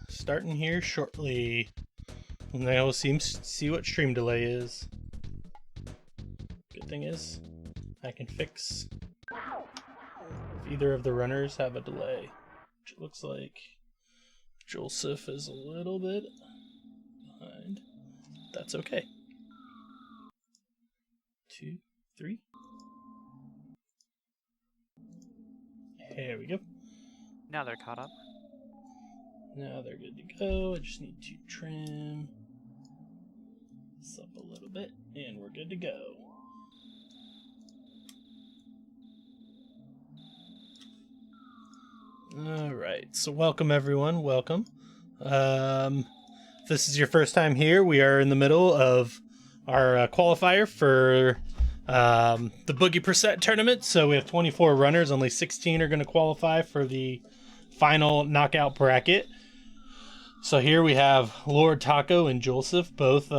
Starting here shortly. And then we'll see what stream delay is. Good thing is, I can fix if either of the runners have a delay. Which it looks like j0elsuf is a little bit behind. That's okay. 2, 3. There we go. Now they're caught up. Now they're good to go. I just need to trim this up a little bit, and we're good to go. Alright, so welcome everyone, welcome. If this is your first time here, we are in the middle of our qualifier for the Boogey percent tournament. So we have 24 runners, only 16 are going to qualify for the final knockout bracket. So here we have lordtaco and j0elsuf both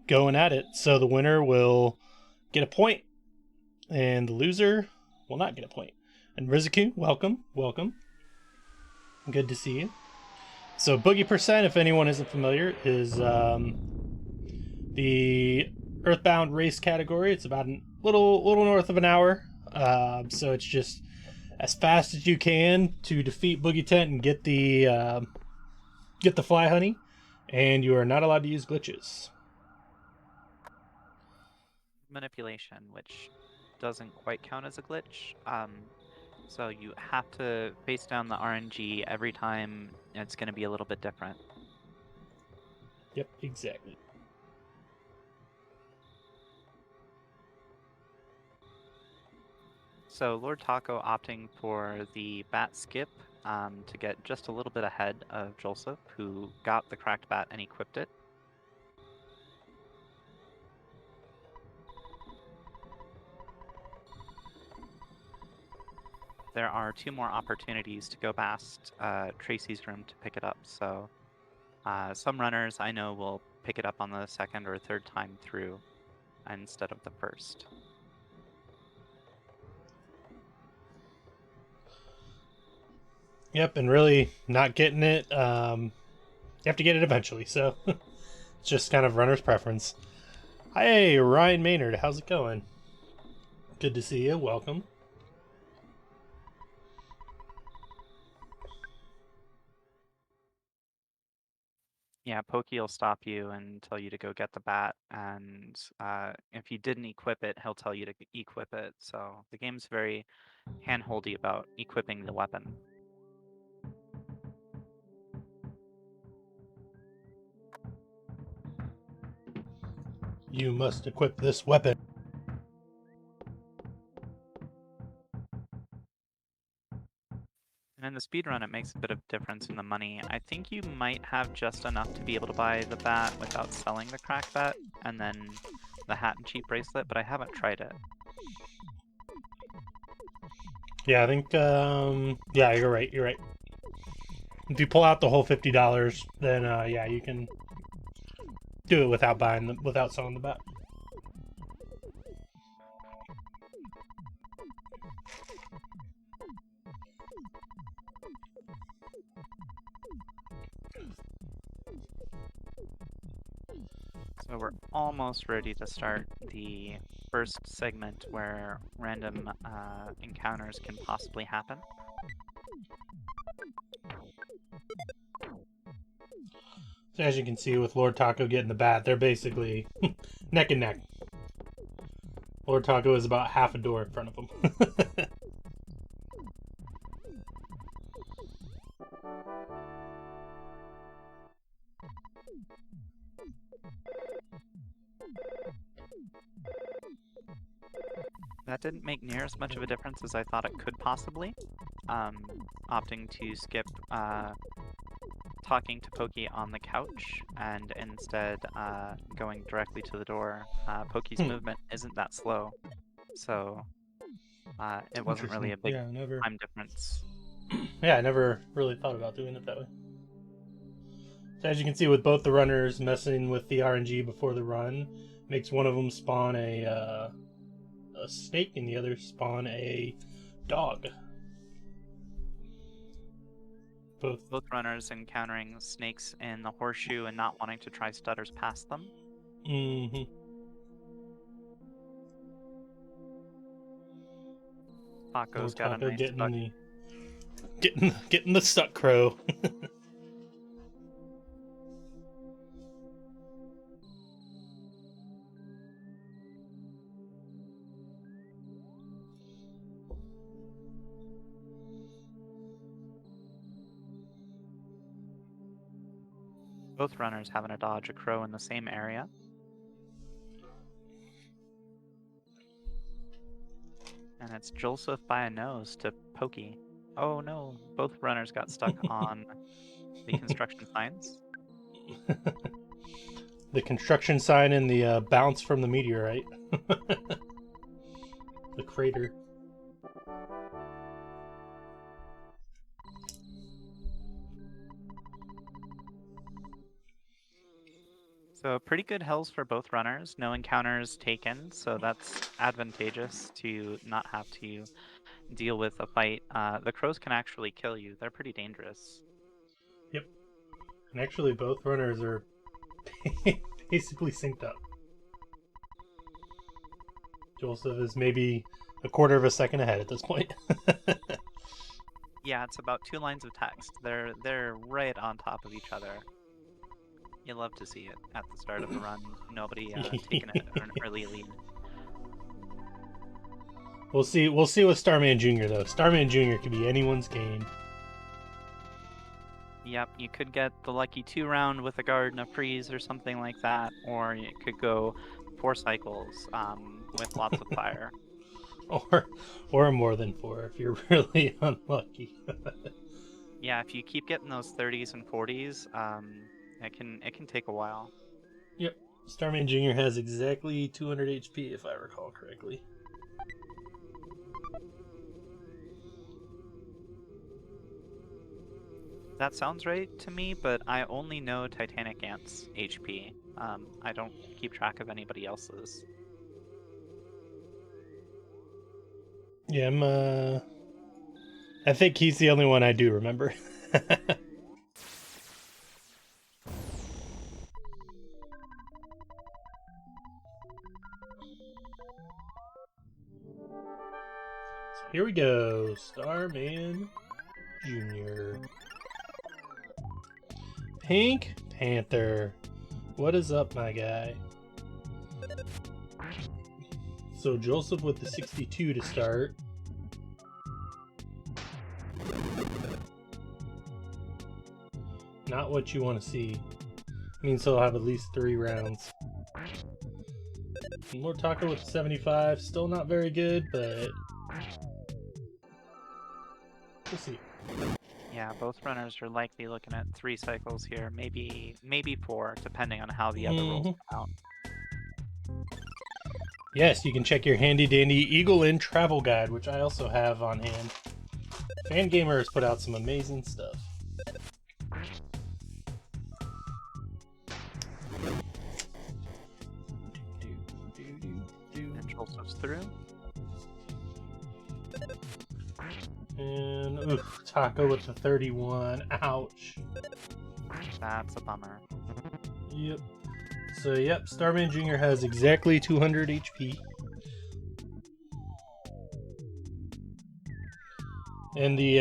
going at it. So the winner will get a point, and the loser will not get a point. And Rizuku, welcome, welcome. Good to see you. So Boogey percent, if anyone isn't familiar, is the Earthbound race category. It's about a little north of an hour. So it's just as fast as you can to defeat Boogey Tent and get the fly honey, and you are not allowed to use glitches. Manipulation, which doesn't quite count as a glitch. So you have to face down the RNG every time. It's going to be a little bit different. Yep, exactly. So lordtaco opting for the bat skip to get just a little bit ahead of j0elsuf, who got the cracked bat and equipped it. There are 2 more opportunities to go past Tracy's room to pick it up. So some runners I know will pick it up on the second or third time through instead of the first. Yep, and really not getting it. You have to get it eventually, so it's just kind of runner's preference. Hey, Ryan Maynard, how's it going? Good to see you. Welcome. Yeah, Pokey will stop you and tell you to go get the bat, and if you didn't equip it, he'll tell you to equip it. So the game's very hand-holdy about equipping the weapon. You must equip this weapon. And in the speedrun, it makes a bit of difference in the money. I think you might have just enough to be able to buy the bat without selling the crack bat, and then the hat and cheap bracelet, but I haven't tried it. Yeah, I think, yeah, you're right, you're right. If you pull out the whole $50, then, yeah, you can do it without selling the bat. So we're almost ready to start the first segment where random encounters can possibly happen. So as you can see with lordtaco getting the bat, they're basically neck and neck. lordtaco is about half a door in front of him. That didn't make near as much of a difference as I thought it could possibly. Opting to skip talking to Pokey on the couch and instead going directly to the door. Pokey's movement isn't that slow, so it wasn't really a big time difference. Yeah, I never really thought about doing it that way. So as you can see, with both the runners messing with the RNG before the run, makes one of them spawn a snake and the other spawn a dog. Both runners encountering snakes in the horseshoe and not wanting to try stutters past them. Mm-hmm. Taco's got Taco a nice stuck. getting the stuck crow. Both runners having to dodge a crow in the same area. And it's j0elsuf by a nose to Pokey. Oh no, both runners got stuck on the construction signs. The construction sign and the bounce from the meteorite. The crater. So pretty good hills for both runners. No encounters taken, so that's advantageous to not have to deal with a fight. The crows can actually kill you. They're pretty dangerous. Yep. And actually both runners are basically synced up. j0elsuf is maybe a quarter of a second ahead at this point. Yeah, it's about 2 lines of text. They're right on top of each other. You love to see it at the start of the run. Nobody taking an early lead. We'll see with Starman Jr. though. Starman Jr. could be anyone's game. Yep, you could get the lucky 2 round with a Garden of Freeze or something like that, or you could go 4 cycles with lots of fire. Or more than 4 if you're really unlucky. Yeah, if you keep getting those 30s and 40s, it can take a while. Yep. Starman Jr. has exactly 200 HP if I recall correctly. That sounds right to me, but I only know Titanic Ant's HP. I don't keep track of anybody else's. Yeah, I think he's the only one I do remember. So here we go, Starman Jr. Pink Panther. What is up, my guy? So j0elsuf with the 62 to start. Not what you want to see. Means he'll have at least 3 rounds. lordtaco with the 75. Still not very good, but we'll see. Yeah, both runners are likely looking at 3 cycles here, maybe 4, depending on how the other rolls come out. Yes, you can check your handy dandy Eagle Inn travel guide, which I also have on hand. Fangamer has put out some amazing stuff. And j0elsuf's through. And oof, Taco with the 31. Ouch. That's a bummer. Yep. So yep, Starman Jr. has exactly 200 HP. And the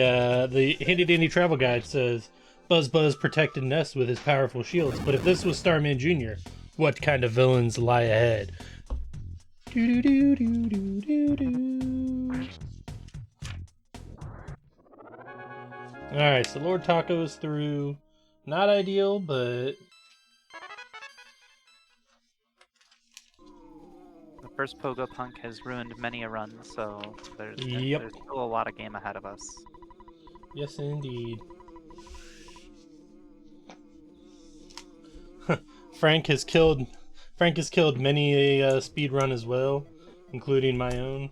handy dandy travel guide says Buzz protected Nest with his powerful shields. But if this was Starman Jr., what kind of villains lie ahead? Do do do do do do. All right, so lordtaco is through. Not ideal, but The first Pogo Punk has ruined many a run, so there's Yep. still a lot of game ahead of us. yes, indeed. Frank has killed many a speed run as well, including my own.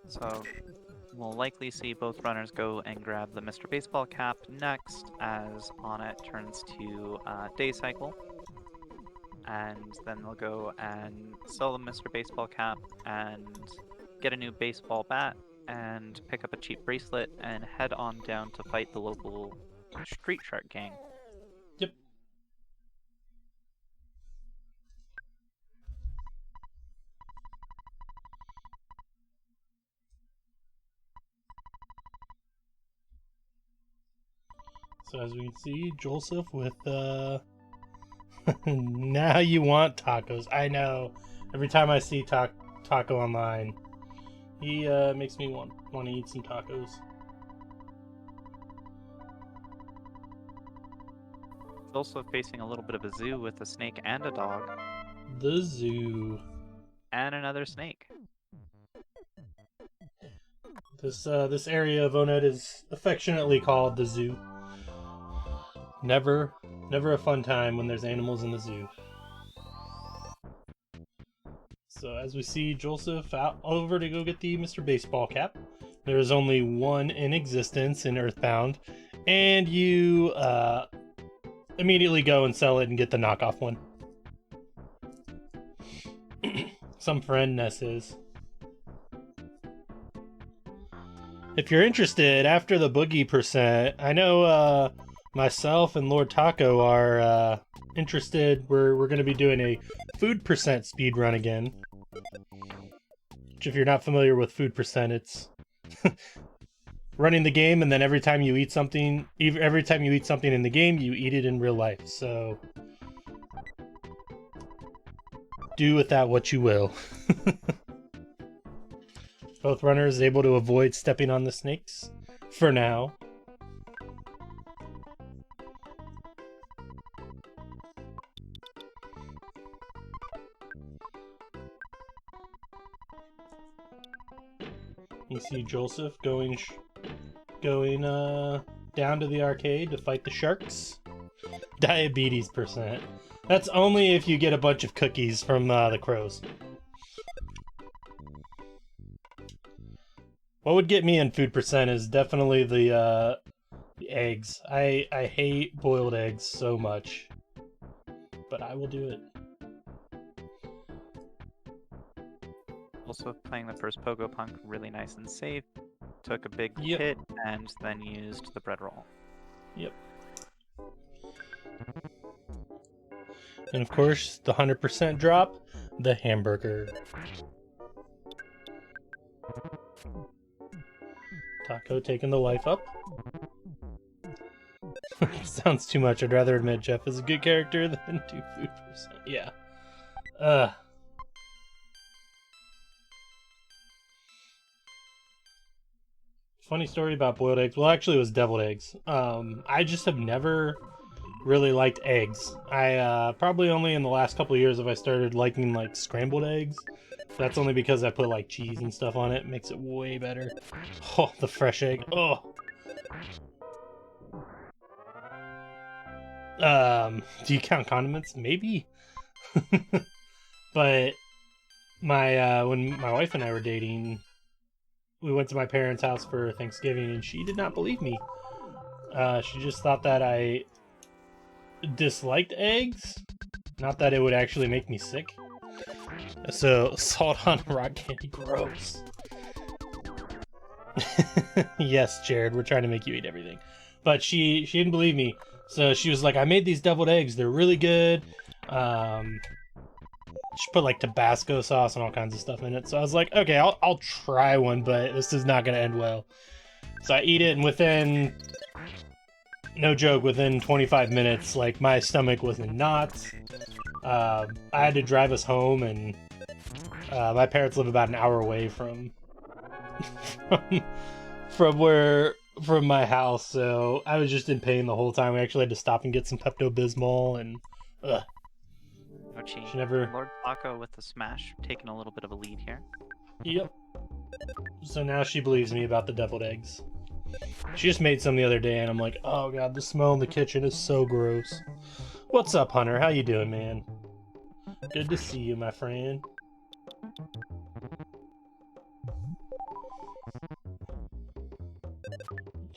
So we'll likely see both runners go and grab the Mr. Baseball cap next, as on it turns to day cycle. and then they'll go and sell the Mr. Baseball cap and get a new baseball bat and pick up a cheap bracelet and head on down to fight the local street shark gang. Yep. So as we can see, j0elsuf with now you want tacos. I know. Every time I see taco online, he makes me want to eat some tacos. Also facing a little bit of a zoo with a snake and a dog. The zoo. And another snake. This area of Oned is affectionately called the zoo. Never a fun time when there's animals in the zoo. So as we see j0elsuf out over to go get the Mr. Baseball cap. There is only one in existence in Earthbound, and you immediately go and sell it and get the knockoff one. Some friend Ness is. If you're interested, after the Boogey percent, I know myself and lordtaco are interested. We're going to be doing a food percent speed run again. Which, if you're not familiar with food percent, it's running the game, and then every time you eat something in the game, you eat it in real life. So do with that what you will. Both runners able to avoid stepping on the snakes for now. You see j0elsuf going down to the arcade to fight the sharks. Diabetes percent. That's only if you get a bunch of cookies from the crows. What would get me in food percent is definitely the eggs. I hate boiled eggs so much, but I will do it. Also playing the first Pogo Punk really nice and safe. Took a big Yep. hit and then used the bread roll. Yep. And of course, the 100% drop, the hamburger. Taco taking the life up. Sounds too much. I'd rather admit Jeff is a good character than do food percent. Yeah. Funny story about boiled eggs. Well, actually, it was deviled eggs. I just have never really liked eggs. I probably only in the last couple of years have I started liking like scrambled eggs. That's only because I put like cheese and stuff on it. It makes it way better. Oh, the fresh egg. Oh. Do you count condiments? Maybe. But my when my wife and I were dating, we went to my parents' house for Thanksgiving, and she did not believe me. She just thought that I disliked eggs, not that it would actually make me sick. So, salt on rock candy, gross. Yes, Jared, we're trying to make you eat everything. But she didn't believe me, so she was like, I made these deviled eggs, they're really good. She put like Tabasco sauce and all kinds of stuff in it. So I was like, okay, I'll try one, but this is not going to end well. So I eat it, and within, no joke, within 25 minutes, like my stomach was in knots. I had to drive us home, and my parents live about an hour away from from my house, so I was just in pain the whole time. We actually had to stop and get some Pepto-Bismol, and Ouchie. she never. lordtaco with the smash, taking a little bit of a lead here. Yep. So now she believes me about the deviled eggs. She just made some the other day, and I'm like, oh god, the smell in the kitchen is so gross. What's up, Hunter? How you doing, man? Good to see you, my friend.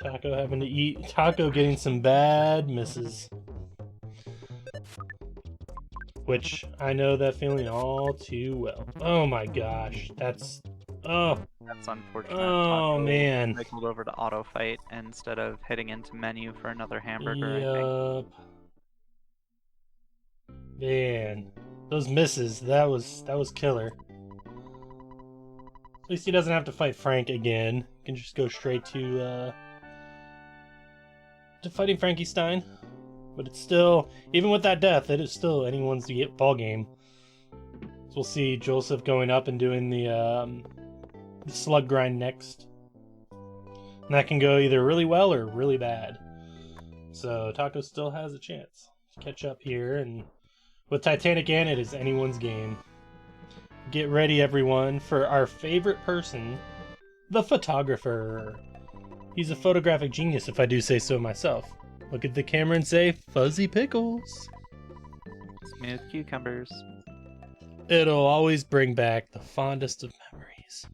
Taco having to eat. Taco getting some bad misses. which I know that feeling all too well. Oh my gosh, that's That's unfortunate. oh Taco man. cycled over to auto fight instead of hitting into menu for another hamburger, I think. Yup. Man, those misses, that was killer. At least he doesn't have to fight Frank again. He can just go straight to fighting Frankenstein. But it's still, even with that death, it is still anyone's ball game. So we'll see j0elsuf going up and doing the slug grind next. And that can go either really well or really bad. So Taco still has a chance to catch up here, and with Titanic Ant, it is anyone's game. Get ready, everyone, for our favorite person, the photographer. He's a photographic genius, if I do say so myself. Look at the camera and say, fuzzy pickles. Smooth cucumbers. It'll always bring back the fondest of memories.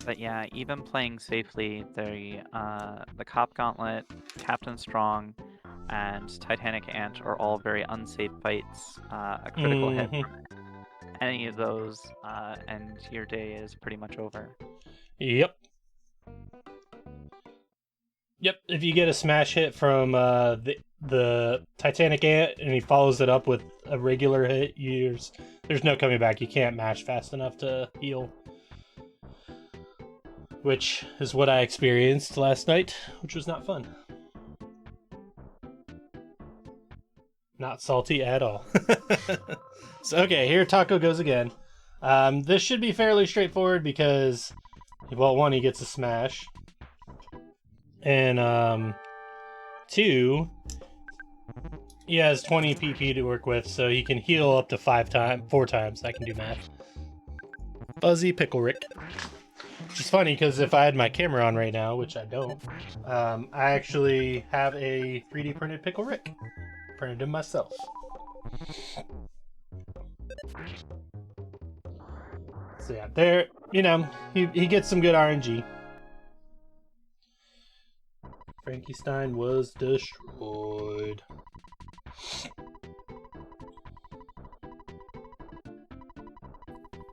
But yeah, even playing safely, the Cop Gauntlet, Captain Strong, and Titanic Ant are all very unsafe fights. A critical hit from any of those, and your day is pretty much over. Yep. Yep, if you get a smash hit from the Titanic Ant and he follows it up with a regular hit, there's no coming back. You can't mash fast enough to heal. Which is what I experienced last night, which was not fun. Not salty at all. So, okay, here Taco goes again. This should be fairly straightforward because, well, one, he gets a smash. And, two, he has 20 PP to work with, so he can heal up to 4 times. I can do math. Fuzzy Pickle Rick. Which is funny, because if I had my camera on right now, which I don't, I actually have a 3D printed Pickle Rick. Printed him myself. So yeah, there, he gets some good RNG. Frankenstein was destroyed.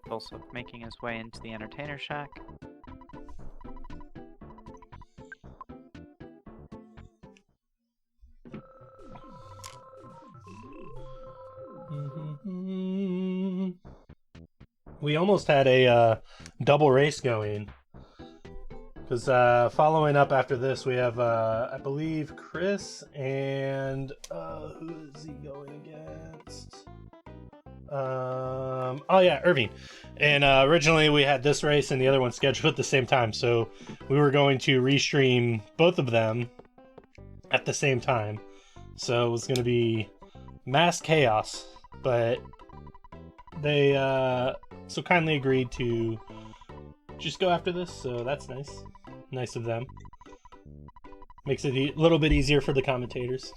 Also making his way into the entertainer shack. We almost had a double race going. Because following up after this, we have, I believe, Chris and who is he going against? Oh yeah, Irving. And originally we had this race and the other one scheduled at the same time, so we were going to restream both of them at the same time. So it was going to be mass chaos, but they so kindly agreed to just go after this, so that's nice. Nice of them. Makes it a little bit easier for the commentators.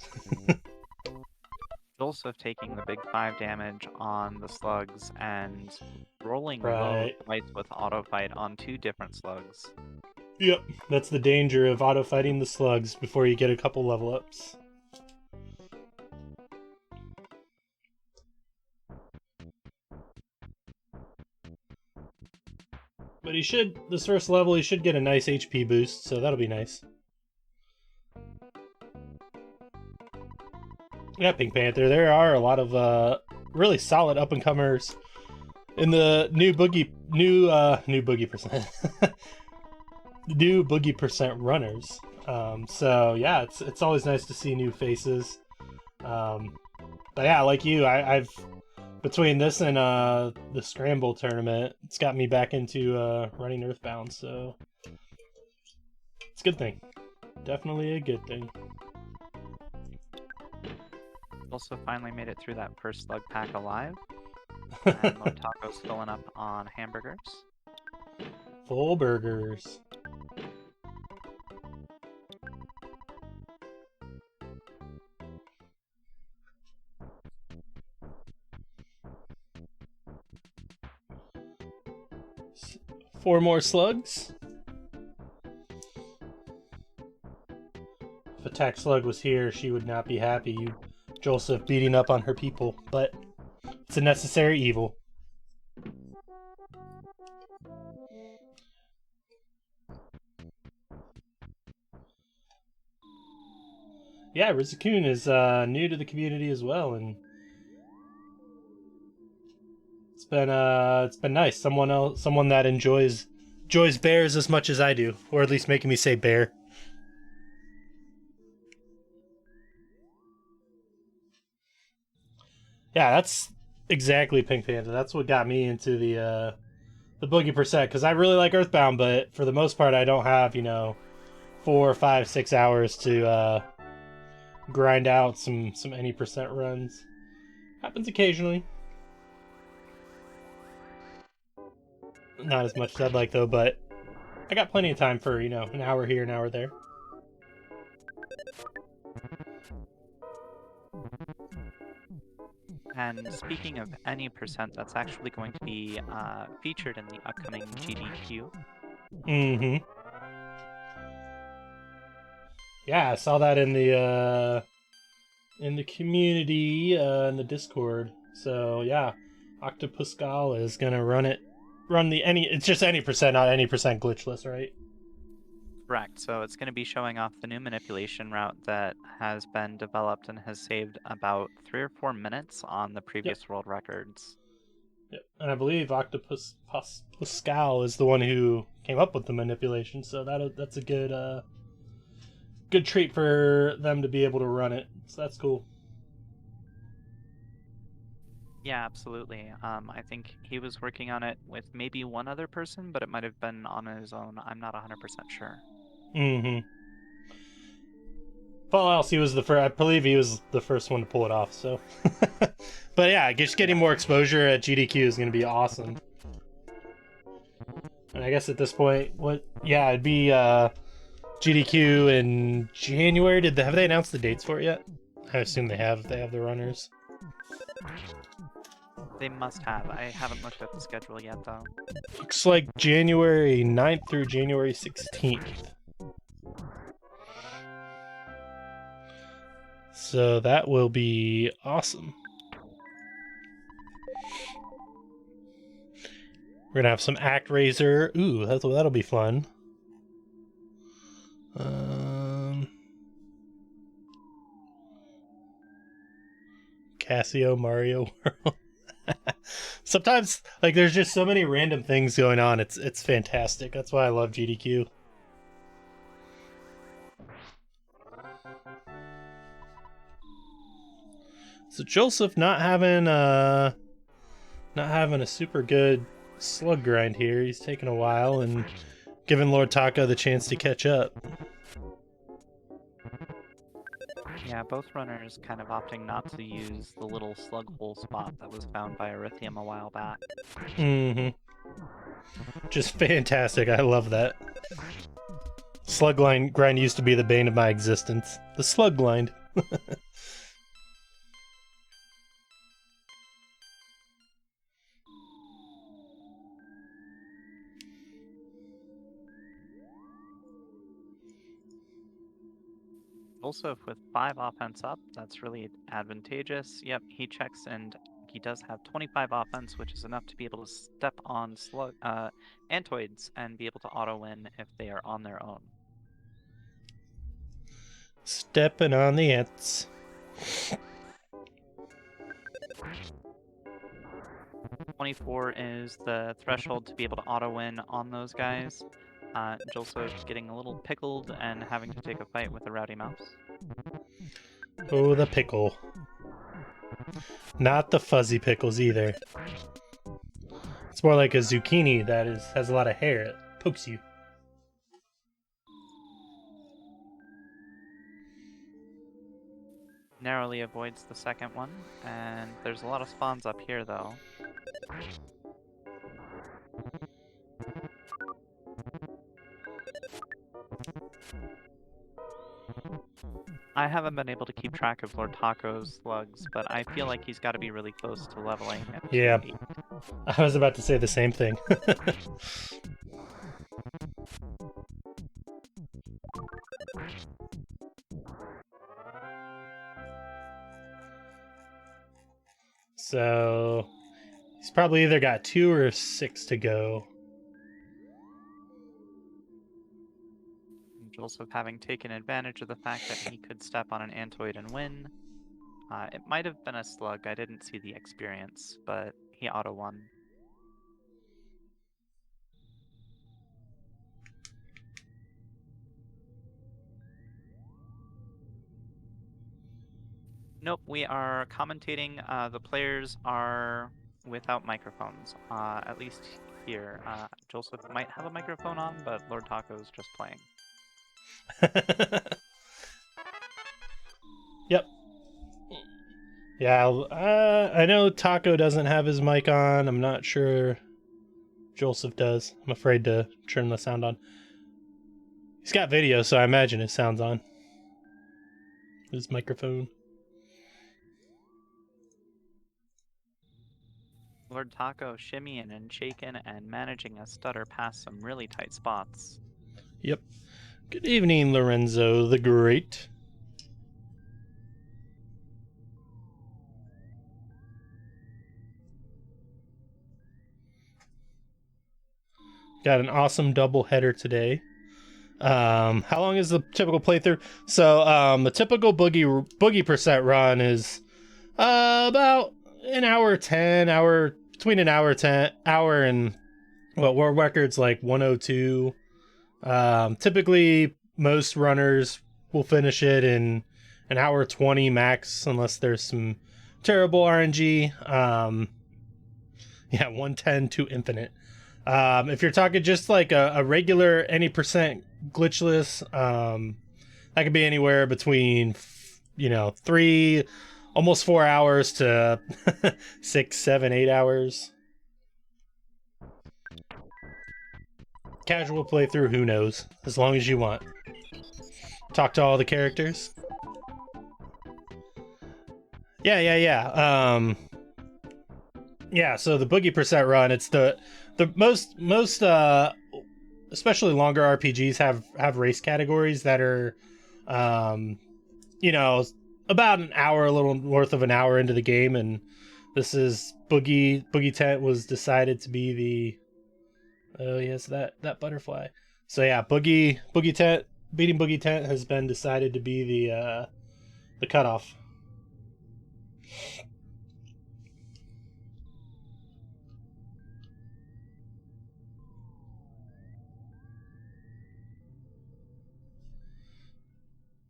j0elsuf taking the big 5 damage on the slugs and rolling Right. low fights with auto fight on 2 different slugs. Yep, that's the danger of auto fighting the slugs before you get a couple level ups. But this first level, he should get a nice HP boost, so that'll be nice. Yeah, Pink Panther, there are a lot of really solid up-and-comers in the new Boogey percent. New Boogey percent runners. So yeah, it's always nice to see new faces. But yeah, like you, I've between this and the Scramble tournament, it's got me back into running Earthbound, so it's a good thing. Definitely a good thing. Also finally made it through that first slug pack alive. And lordtaco's filling up on hamburgers. Full burgers. 4 more slugs. If Attack Slug was here, she would not be happy. j0elsuf beating up on her people, but it's a necessary evil. Yeah, Rizakun is new to the community as well, and it's been nice. Someone that enjoys bears as much as I do, or at least making me say bear. Yeah, that's exactly Pink Panda. That's what got me into the Boogey per set, because I really like Earthbound, but for the most part, I don't have 4, 5, 6 hours to grind out some any percent runs. Happens occasionally. Not as much as I'd like though, but I got plenty of time for an hour here, an hour there. And speaking of any percent, that's actually going to be featured in the upcoming GDQ. Mm-hmm. Yeah, I saw that in the community, in the Discord. So yeah, Octopuscal is gonna it's just any percent, not any percent glitchless, right? Correct. So it's going to be showing off the new manipulation route that has been developed and has saved about 3 or 4 minutes on the previous world records. Yep. And I believe Octopuscal is the one who came up with the manipulation, so that's a good treat for them to be able to run it. So that's cool. Yeah, absolutely. I think he was working on it with maybe one other person, but it might have been on his own. I'm not 100% sure. Mm-hmm. Paul else, I believe he was the first one to pull it off, so. But yeah, just getting more exposure at GDQ is going to be awesome. And I guess at this point, it'd be GDQ in January. Have they announced the dates for it yet? I assume they have. They have the runners. They must have. I haven't looked at the schedule yet, though. Looks like January 9th through January 16th. So that will be awesome. We're gonna have some ActRaiser. Ooh, that'll be fun. Casio Mario World. Sometimes, there's just so many random things going on. It's fantastic. That's why I love GDQ. So j0elsuf not having a super good slug grind here. He's taking a while and giving lordtaco the chance to catch up. Yeah, both runners kind of opting not to use the little slug hole spot that was found by Erythium a while back. Mm-hmm. Just fantastic. I love that. Slug grind used to be the bane of my existence. The slug grind. Also, with 5 offense up, that's really advantageous. Yep, he checks and he does have 25 offense, which is enough to be able to step on Antoids and be able to auto-win if they are on their own. Stepping on the ants. 24 is the threshold to be able to auto-win on those guys. j0elsuf getting a little pickled and having to take a fight with a rowdy mouse. Oh, the pickle. Not the fuzzy pickles either. It's more like a zucchini that has a lot of hair. It pokes you. Narrowly avoids the second one, and there's a lot of spawns up here though. I haven't been able to keep track of lordtaco's slugs, but I feel like he's got to be really close to leveling at Yeah, 8. I was about to say the same thing. So he's probably either got 2 or 6 to go. j0elsuf having taken advantage of the fact that he could step on an Antoid and win. It might have been a slug. I didn't see the experience, but he auto-won. Nope, we are commentating. The players are without microphones, at least here. j0elsuf might have a microphone on, but lordtaco is just playing. Yep. Yeah, I know Taco doesn't have his mic on. I'm not sure j0elsuf does. I'm afraid to turn the sound on. He's got video, so I imagine his sound's on. His microphone. lordtaco shimmying and shaking and managing a stutter past some really tight spots. Yep. Good evening, Lorenzo the Great. Got an awesome double header today. How long is the typical playthrough? So the typical boogie percent run is about an hour 10, between an hour 10 hour and world records like 102. Typically most runners will finish it in an hour 20 max, unless there's some terrible RNG. Yeah, 110 to infinite. If you're talking just like a regular any percent glitchless, that could be anywhere between 3, almost 4 hours to 6, 7, 8 hours. Casual playthrough, who knows? As long as you want. Talk to all the characters. Yeah. Yeah, so the boogie percent run, it's the most especially longer RPGs have race categories that are about an hour, a little north of an hour into the game, and this is Boogie Tent was decided to be the yes, that butterfly. So yeah, Boogie Tent, beating Boogie Tent has been decided to be the cutoff.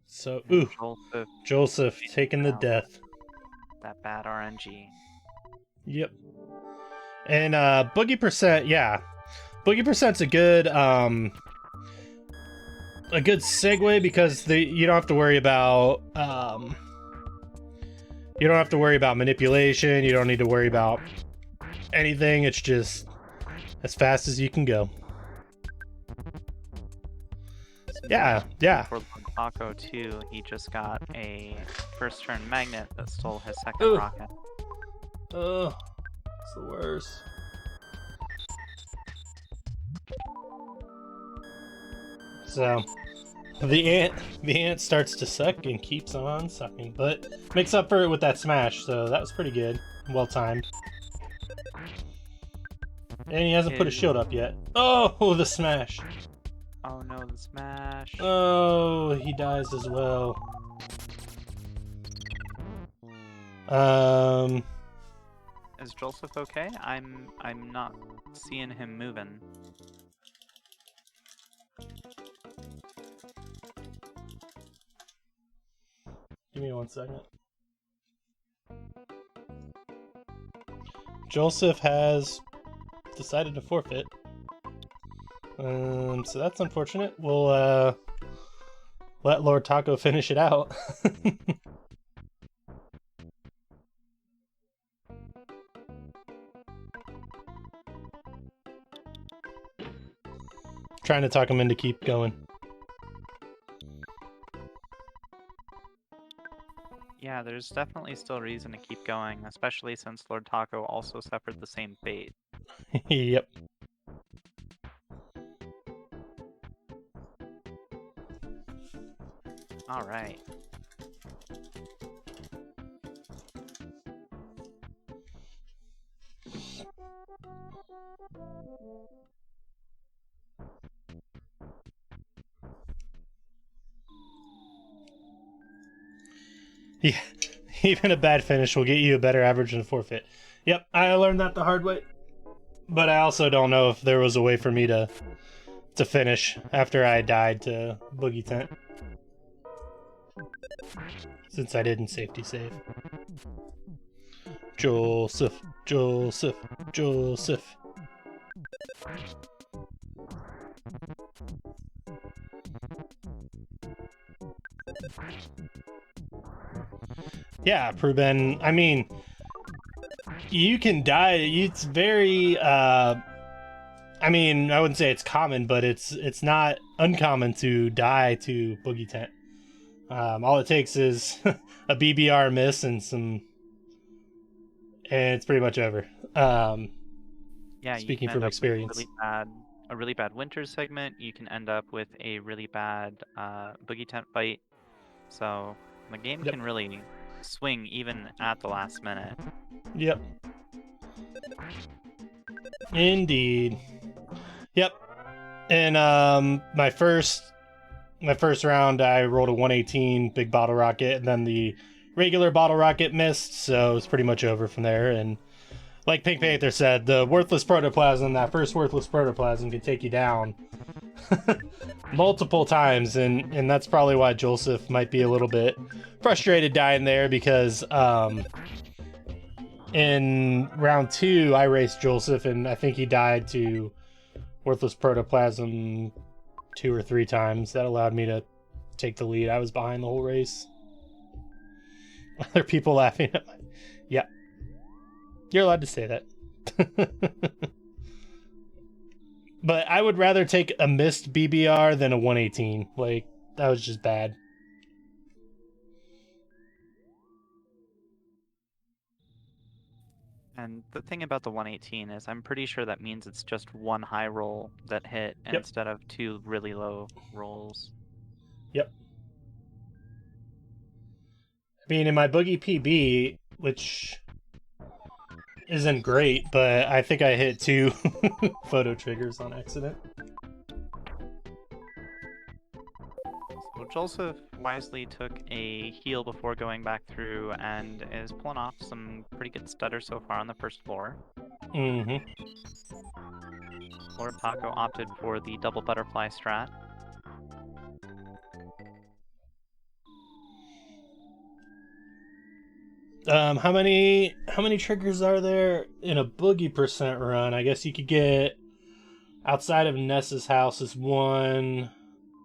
So, ooh, j0elsuf taking the death. That bad RNG. Yep. And Boogie percent, yeah. Boogie percent's a good segue because you don't have to worry about manipulation. You don't need to worry about anything. It's just as fast as you can go. Yeah. For lordtaco too, he just got a first turn magnet that stole his second rocket. Ugh, it's the worst. So the ant starts to suck and keeps on sucking, but makes up for it with that smash, so that was pretty good. Well timed. And he hasn't put his shield up yet. Oh, the smash. Oh no, the smash. Oh, he dies as well. Is j0elsuf okay? I'm not seeing him moving. Give me 1 second. j0elsuf has decided to forfeit. So that's unfortunate. We'll let lordtaco finish it out. Trying to talk him in to keep going. Yeah, there's definitely still reason to keep going, especially since lordtaco also suffered the same fate. Yep. All right. Yeah, even a bad finish will get you a better average than a forfeit. Yep, I learned that the hard way. But I also don't know if there was a way for me to finish after I died to Boogie Tent, since I didn't safety save. j0elsuf, j0elsuf, j0elsuf. Yeah, Pruben. I mean, you can die. It's very. I mean, I wouldn't say it's common, but it's not uncommon to die to Boogie Tent. All it takes is a BBR miss and it's pretty much over. Yeah, you Speaking can from end up with experience. a really bad winter segment. You can end up with a really bad Boogie Tent fight. So the game Yep. can really swing even at the last minute. Yep. Indeed. Yep. And my first round I rolled a 118 big bottle rocket, and then the regular bottle rocket missed, so it's pretty much over from there. And like Pink Panther said, the worthless protoplasm, that first worthless protoplasm, can take you down multiple times, and that's probably why j0elsuf might be a little bit frustrated dying there, because in round 2 I raced j0elsuf, and I think he died to worthless protoplasm 2 or 3 times. That allowed me to take the lead. I was behind the whole race. Other people laughing at my... Yeah. You're allowed to say that. But I would rather take a missed BBR than a 118. Like, that was just bad. And the thing about the 118 is I'm pretty sure that means it's just one high roll that hit Yep. instead of 2 really low rolls. Yep. I mean, in my Boogie PB, which isn't great, but I think I hit 2 photo triggers on accident. So j0elsuf wisely took a heal before going back through and is pulling off some pretty good stutter so far on the first floor. Mm-hmm. lordtaco opted for the double butterfly strat. How many triggers are there in a Boogie percent run? I guess you could get outside of Ness's house is 1.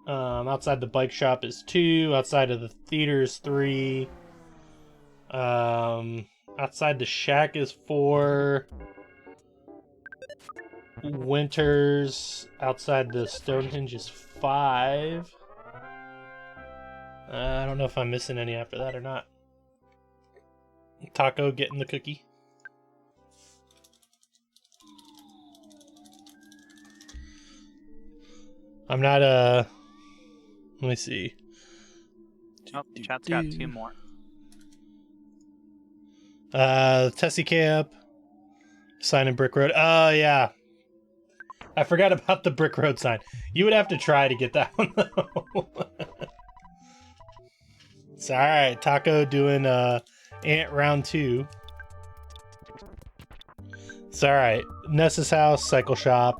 Outside the bike shop is 2. Outside of the theater is 3. Outside the shack is 4. Winters outside the Stonehenge is 5. I don't know if I'm missing any after that or not. Taco getting the cookie. I'm not let me see. Oh, chat's got 2 more. Tessie Camp, sign in Brick Road. Oh yeah, I forgot about the Brick Road sign. You would have to try to get that one though. It's all right. Taco doing Ant round 2. It's all right. Ness's house, cycle shop.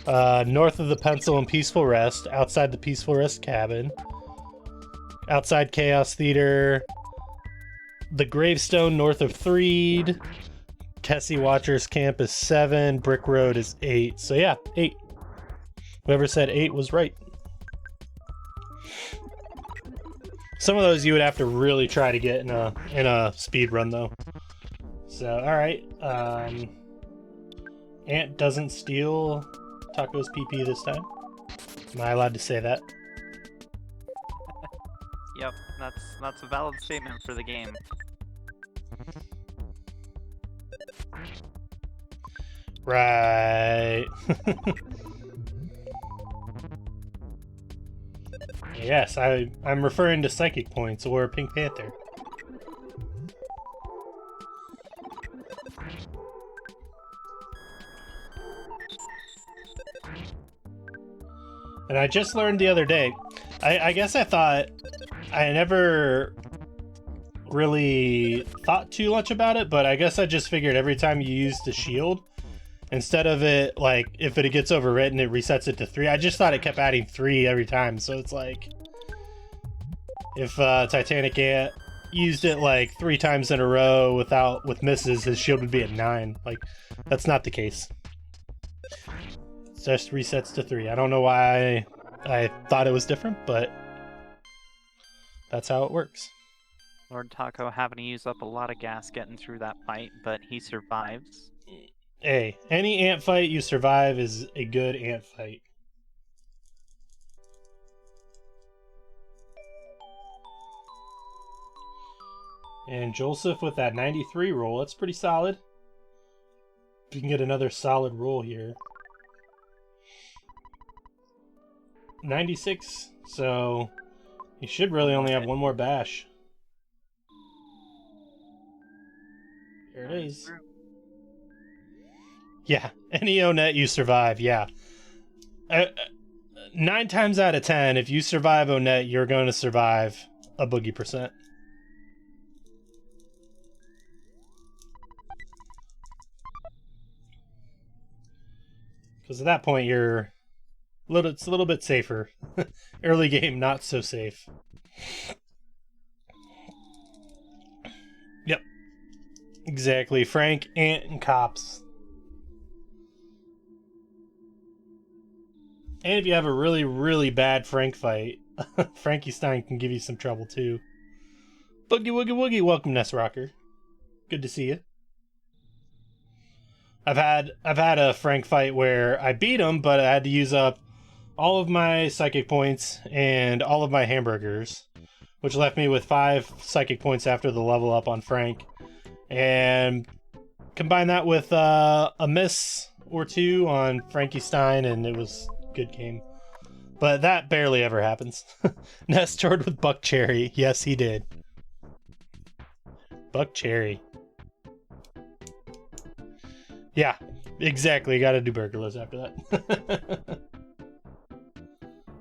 North of the Pencil and Peaceful Rest, outside the Peaceful Rest cabin. Outside Chaos Theater. The Gravestone north of Threed. Tessie Watcher's Camp is 7. Brick Road is 8. So yeah, 8. Whoever said 8 was right. Some of those you would have to really try to get in a speed run though. So all right, Ant doesn't steal Taco's PP this time. Am I allowed to say that? Yep, that's a valid statement for the game. Right. Yes, I'm referring to Psychic Points or Pink Panther. And I just learned the other day, I guess I thought, I never really thought too much about it, but I guess I just figured every time you use the shield, instead of it, like, if it gets overwritten, it resets it to 3. I just thought it kept adding 3 every time, so it's like, if Titanic Ant used it like 3 times in a row with misses, his shield would be at 9. Like, that's not the case. It just resets to 3. I don't know why I thought it was different, but that's how it works. Lord Taco having to use up a lot of gas getting through that fight, but he survives. Hey, any ant fight you survive is a good ant fight. And j0elsuf with that 93 roll, that's pretty solid. If you can get another solid roll here. 96, so you should really only have one more bash. Here it is. Yeah, any O-net you survive, yeah. 9 times out of 10, if you survive O-net, you're going to survive a Boogey percent. Because at that point, it's a little bit safer. Early game, not so safe. Yep. Exactly. Frank, Ant, and Cops. And if you have a really, really bad Frank fight, Frankie Stein can give you some trouble too. Boogie Woogie Woogie, welcome Nest Rocker. Good to see you. I've had a Frank fight where I beat him, but I had to use up all of my psychic points and all of my hamburgers, which left me with 5 psychic points after the level up on Frank. And combine that with a miss or 2 on Frankie Stein, and it was a good game. But that barely ever happens. Nest toured with Buck Cherry. Yes, he did. Buck Cherry. Yeah, exactly. Got to do burgerless after that.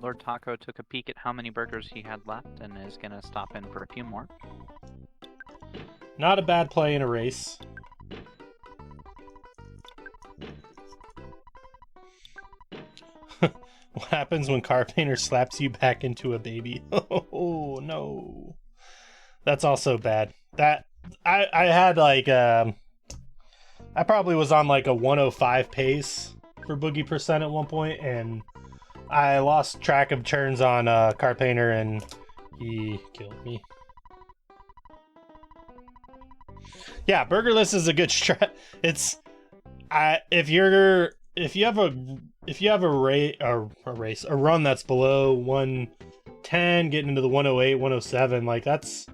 Lord Taco took a peek at how many burgers he had left and is going to stop in for a few more. Not a bad play in a race. What happens when Car Painter slaps you back into a baby? Oh, no. That's also bad. That I had like I probably was on like a 105 pace for Boogey percent at one point, and I lost track of turns on Car Painter, and he killed me. Yeah, burgerless is a good strat. It's if you have a run that's below 110, getting into the 108, 107, like that's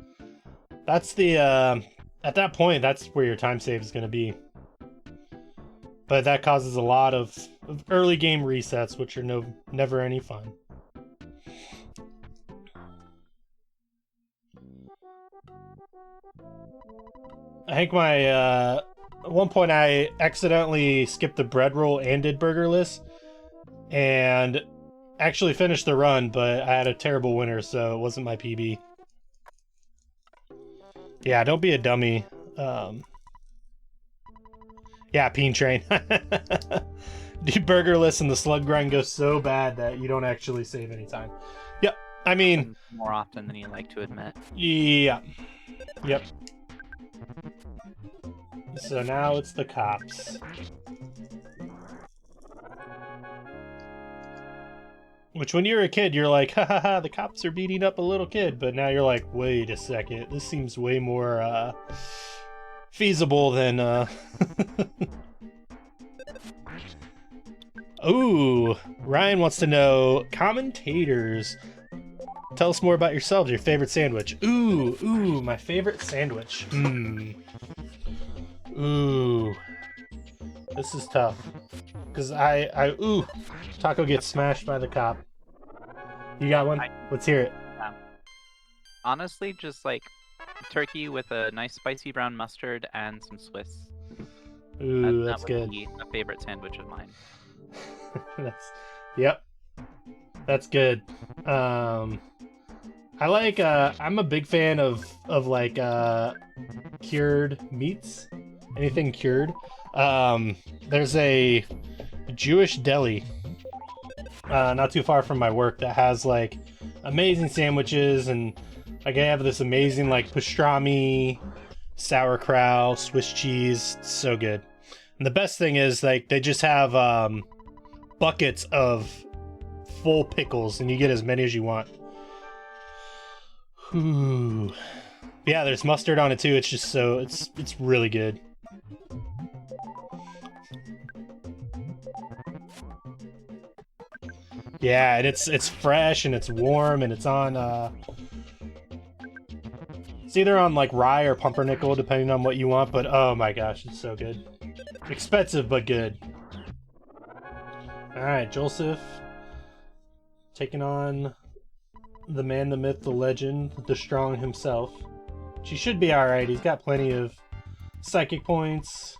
the at that point that's where your time save is going to be. But that causes a lot of early game resets, which are never any fun. I think at one point I accidentally skipped the bread roll and did burgerless, and actually finished the run, but I had a terrible winner, so it wasn't my PB. Yeah, don't be a dummy. Yeah, Peen Train. Do burgerless and the slug grind goes so bad that you don't actually save any time. Yep, I mean... More often than you like to admit. Yeah. Yep. So now it's the cops. Which when you're a kid, you're like, ha ha ha, the cops are beating up a little kid. But now you're like, wait a second, this seems way more feasible than... Ooh, Ryan wants to know, commentators, tell us more about yourselves, your favorite sandwich. Ooh, my favorite sandwich. Ooh, this is tough. Because Taco gets smashed by the cop. You got one? Let's hear it. Honestly, just like turkey with a nice spicy brown mustard and some Swiss. Ooh, That that's would good. be a favorite sandwich of mine. Yep, that's good. I like. I'm a big fan of like cured meats. Anything cured. There's a Jewish deli not too far from my work that has like amazing sandwiches, and like I have this amazing like pastrami, sauerkraut, Swiss cheese. It's so good. And the best thing is like they just have buckets of full pickles, and you get as many as you want. Ooh. Yeah, there's mustard on it too. It's just so it's really good. Yeah, and it's fresh and it's warm and it's on it's either on like rye or pumpernickel depending on what you want, but oh my gosh, it's so good. Expensive but good. Alright, j0elsuf taking on the man, the myth, the legend, the strong himself. She should be alright. He's got plenty of psychic points.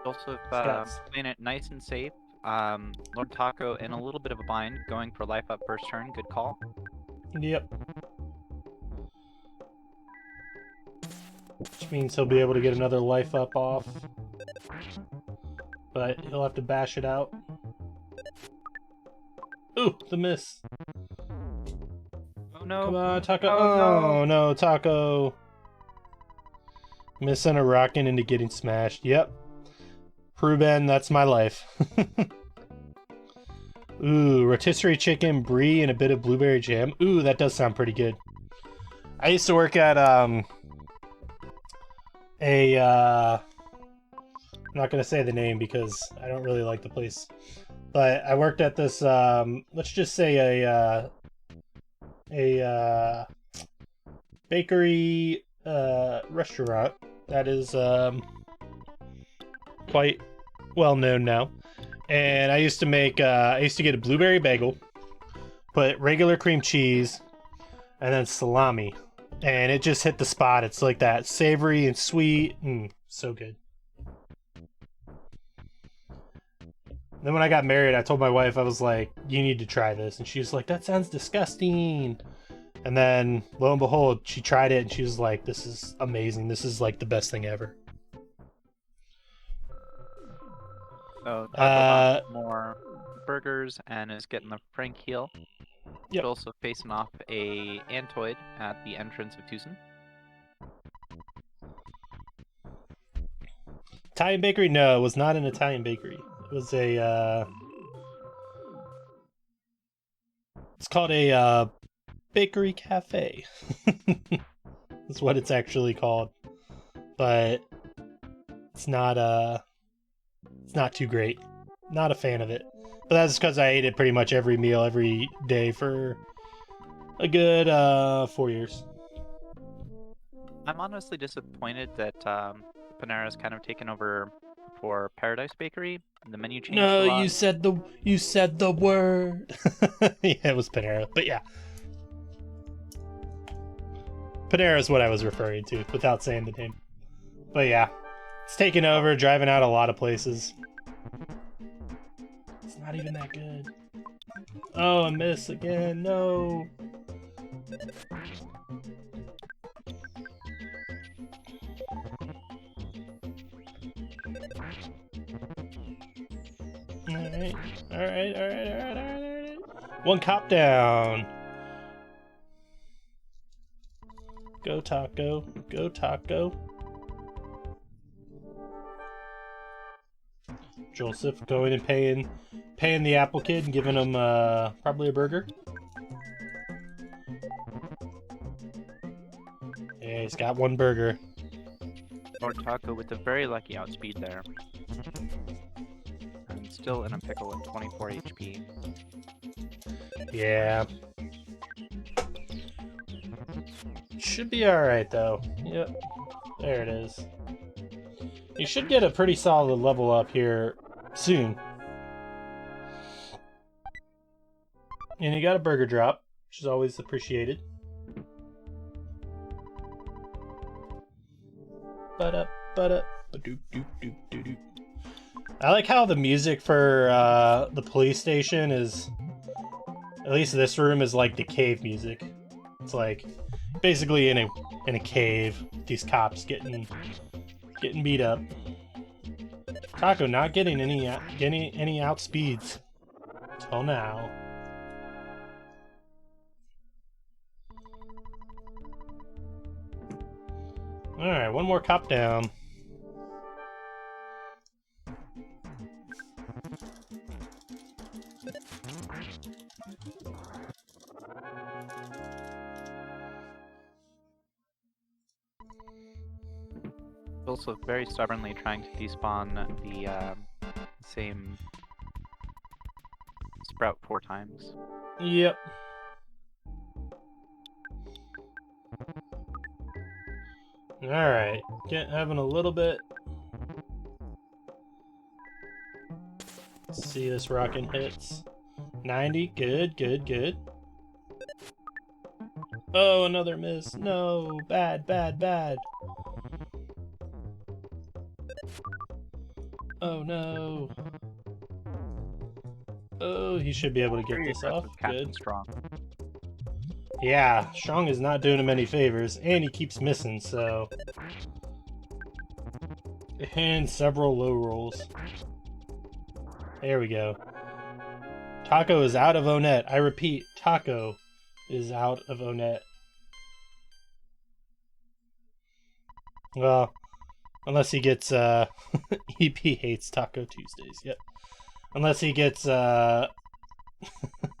Also, playing it nice and safe. lordtaco in a little bit of a bind, going for life up first turn. Good call. Yep. Which means he'll be able to get another life up off. But he'll have to bash it out. Ooh, the miss. Oh no. Come on, Taco. Oh, no, Taco. Missing a rockin' into getting smashed. Yep. Ruben, that's my life. Ooh, rotisserie chicken, brie, and a bit of blueberry jam. Ooh, that does sound pretty good. I used to work at I'm not gonna say the name because I don't really like the place. But I worked at this let's just say a bakery restaurant that is quite well known now. And I used to make I used to get a blueberry bagel, put regular cream cheese, and then salami. And it just hit the spot. It's like that savory and sweet. So good. Then when I got married, I told my wife, I was like, you need to try this. And she was like, that sounds disgusting. And then, lo and behold, she tried it and she was like, this is amazing. This is like the best thing ever. So, Taco more burgers and is getting the Frank heel. Yep. Also facing off a Antoid at the entrance of Tucson. Italian bakery? No, it was not an Italian bakery. It was a it's called a bakery cafe. That's what it's actually called. But it's not too great. Not a fan of it. But that's because I ate it pretty much every meal every day for a good 4 years. I'm honestly disappointed that Panera's kind of taken over for Paradise Bakery. The menu changed a lot. No, you said the word. Yeah, it was Panera, but yeah. Panera is what I was referring to without saying the name. But yeah, it's taken over, driving out a lot of places. It's not even that good. Oh, I miss again. No. Alright. One cop down. Go Taco. Go Taco. j0elsuf going and paying the Apple Kid and giving him probably a burger. Yeah, he's got one burger. lordtaco with a very lucky outspeed there. And still in a pickle at 24 HP. Yeah. Should be alright though. Yep. There it is. You should get a pretty solid level up here soon. And you got a burger drop, which is always appreciated. Ba-da, ba-da, ba-doop, doop, doop, doop, doop. I like how the music for the police station is, at least this room, is like the cave music. It's like basically in a cave, these cops getting beat up. Taco not getting any outspeeds till now. All right, one more cop down. Also very stubbornly trying to despawn the same sprout 4 times. Yep. Alright, having a little bit. Let's see this rockin' hits. 90, good, good, good. Oh, another miss. No, bad, bad, bad. Oh no. Oh, he should be able to get this off. Good. Strong. Yeah, Strong is not doing him any favors, and he keeps missing, so... And several low rolls. There we go. Taco is out of Onet. I repeat, Taco is out of Onet. Well, unless he gets, EP hates Taco Tuesdays, yep. Unless he gets,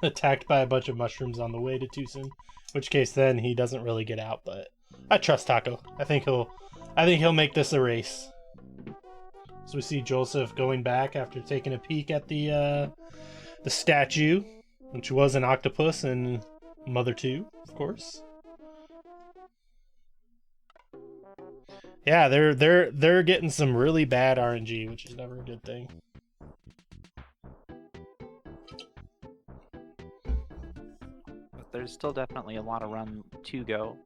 attacked by a bunch of mushrooms on the way to Tucson, in which case then he doesn't really get out, but I trust Taco. I think he'll make this a race. So we see j0elsuf going back after taking a peek at the statue, which was an octopus and Mother 2, of course. Yeah, they're getting some really bad RNG, which is never a good thing. But there's still definitely a lot of run to go.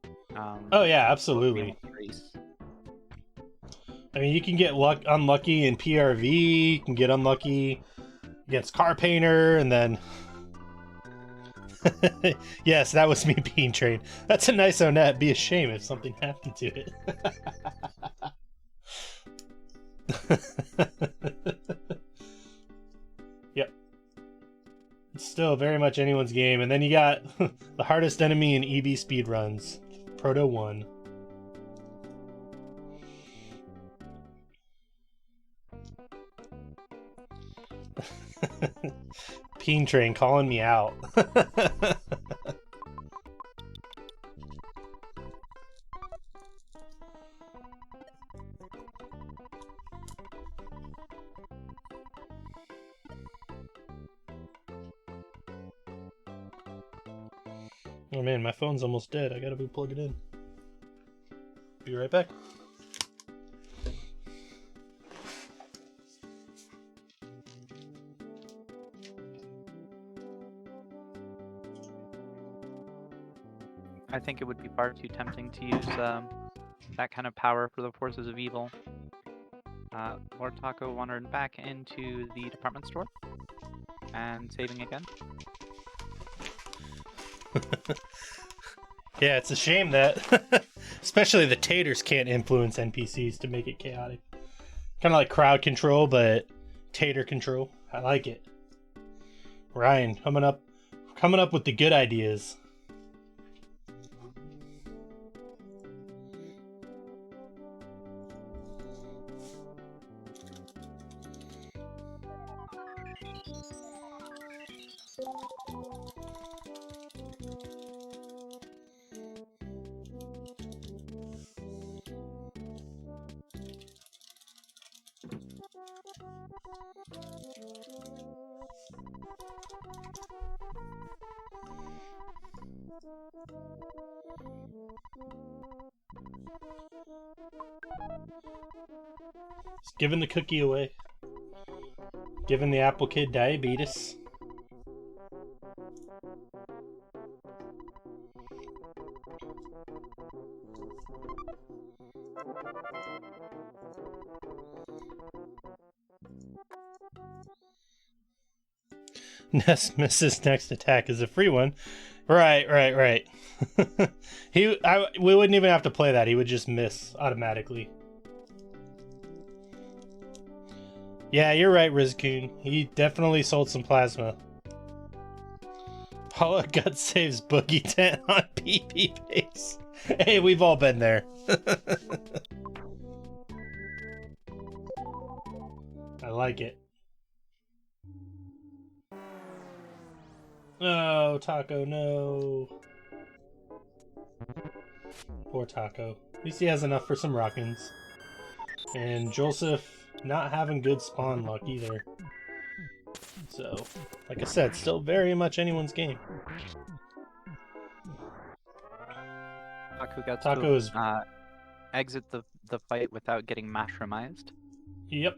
Oh yeah, absolutely. I mean, you can get unlucky in PRV, you can get unlucky against Car Painter, and then... Yes, that was me being trained. That's a nice Onet. Be a shame if something happened to it. Yep. It's still very much anyone's game. And then you got the hardest enemy in EB speedruns. Proto 1. Peen Train calling me out. Oh man, my phone's almost dead. I gotta plug it in. Be right back. I think it would be far too tempting to use that kind of power for the forces of evil. Lord Taco wandered back into the department store and saving again. Yeah, it's a shame that especially the taters can't influence NPCs to make it chaotic. Kind of like crowd control, but tater control. I like it. Ryan, coming up with the good ideas. Just giving the cookie away. Giving the Apple Kid diabetes. Ness misses next attack is a free one. Right. We wouldn't even have to play that. He would just miss automatically. Yeah, you're right, Rizcoon. He definitely sold some plasma. Paula Gut saves Boogey 10 on PP base. Hey, we've all been there. I like it. Oh, Taco, no. Poor Taco. At least he has enough for some Rockins. And j0elsuf not having good spawn luck either. So, like I said, still very much anyone's game. Taco gets Taco to is... exit the fight without getting mushroomized. Yep.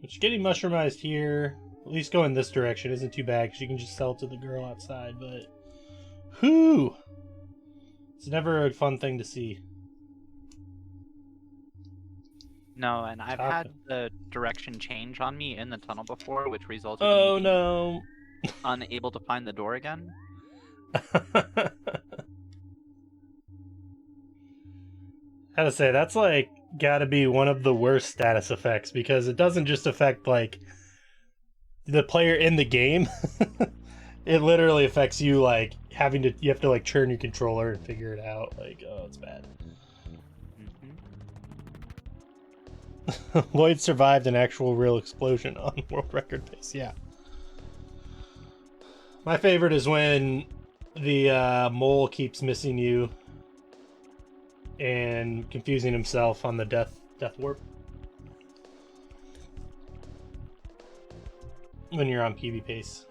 Which getting mushroomized here, at least going this direction, isn't too bad because you can just sell it to the girl outside, but... Whew! It's never a fun thing to see. No, and I've had the direction change on me in the tunnel before, which resulted in me no. unable to find the door again. How to say, that's like gotta be one of the worst status effects because it doesn't just affect like the player in the game. It literally affects you, like you have to like churn your controller and figure it out. Like, oh, it's bad. Lloyd survived an actual real explosion on world record pace. Yeah. My favorite is when the mole keeps missing you and confusing himself on the death warp when you're on PB pace.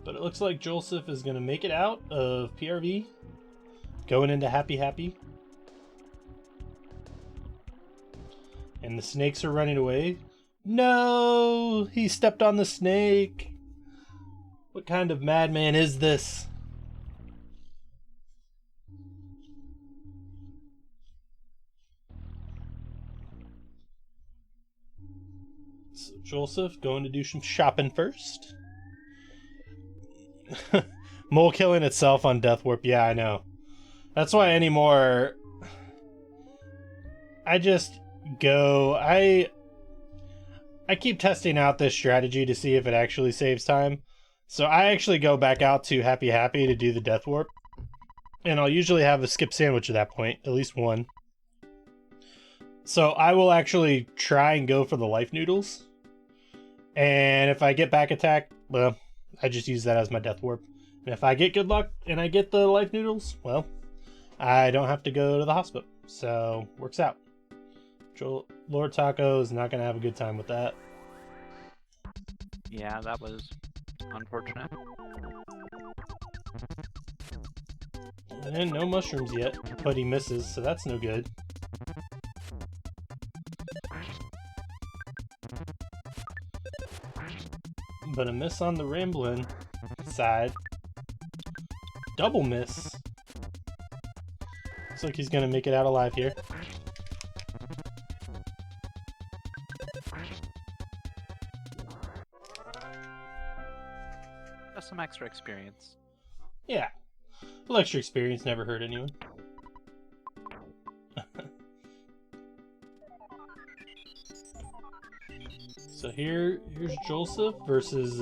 But it looks like j0elsuf is going to make it out of PRV, going into Happy. And the snakes are running away. No! He stepped on the snake! What kind of madman is this? So j0elsuf going to do some shopping first. Mole killing itself on Death Warp. Yeah, I know. That's why anymore I just go... I keep testing out this strategy to see if it actually saves time. So I actually go back out to Happy to do the Death Warp. And I'll usually have a skip sandwich at that point, at least one. So I will actually try and go for the life noodles. And if I get back attack, well, I just use that as my Death Warp. And if I get good luck and I get the life noodles, well, I don't have to go to the hospital. So, works out. Lord Taco is not going to have a good time with that. Yeah, that was unfortunate. And no mushrooms yet, but he misses, so that's no good. But a miss on the Ramblin' side. Double miss. Looks like he's going to make it out alive here. Just some extra experience. Yeah. A little extra experience never hurt anyone. So here's j0elsuf versus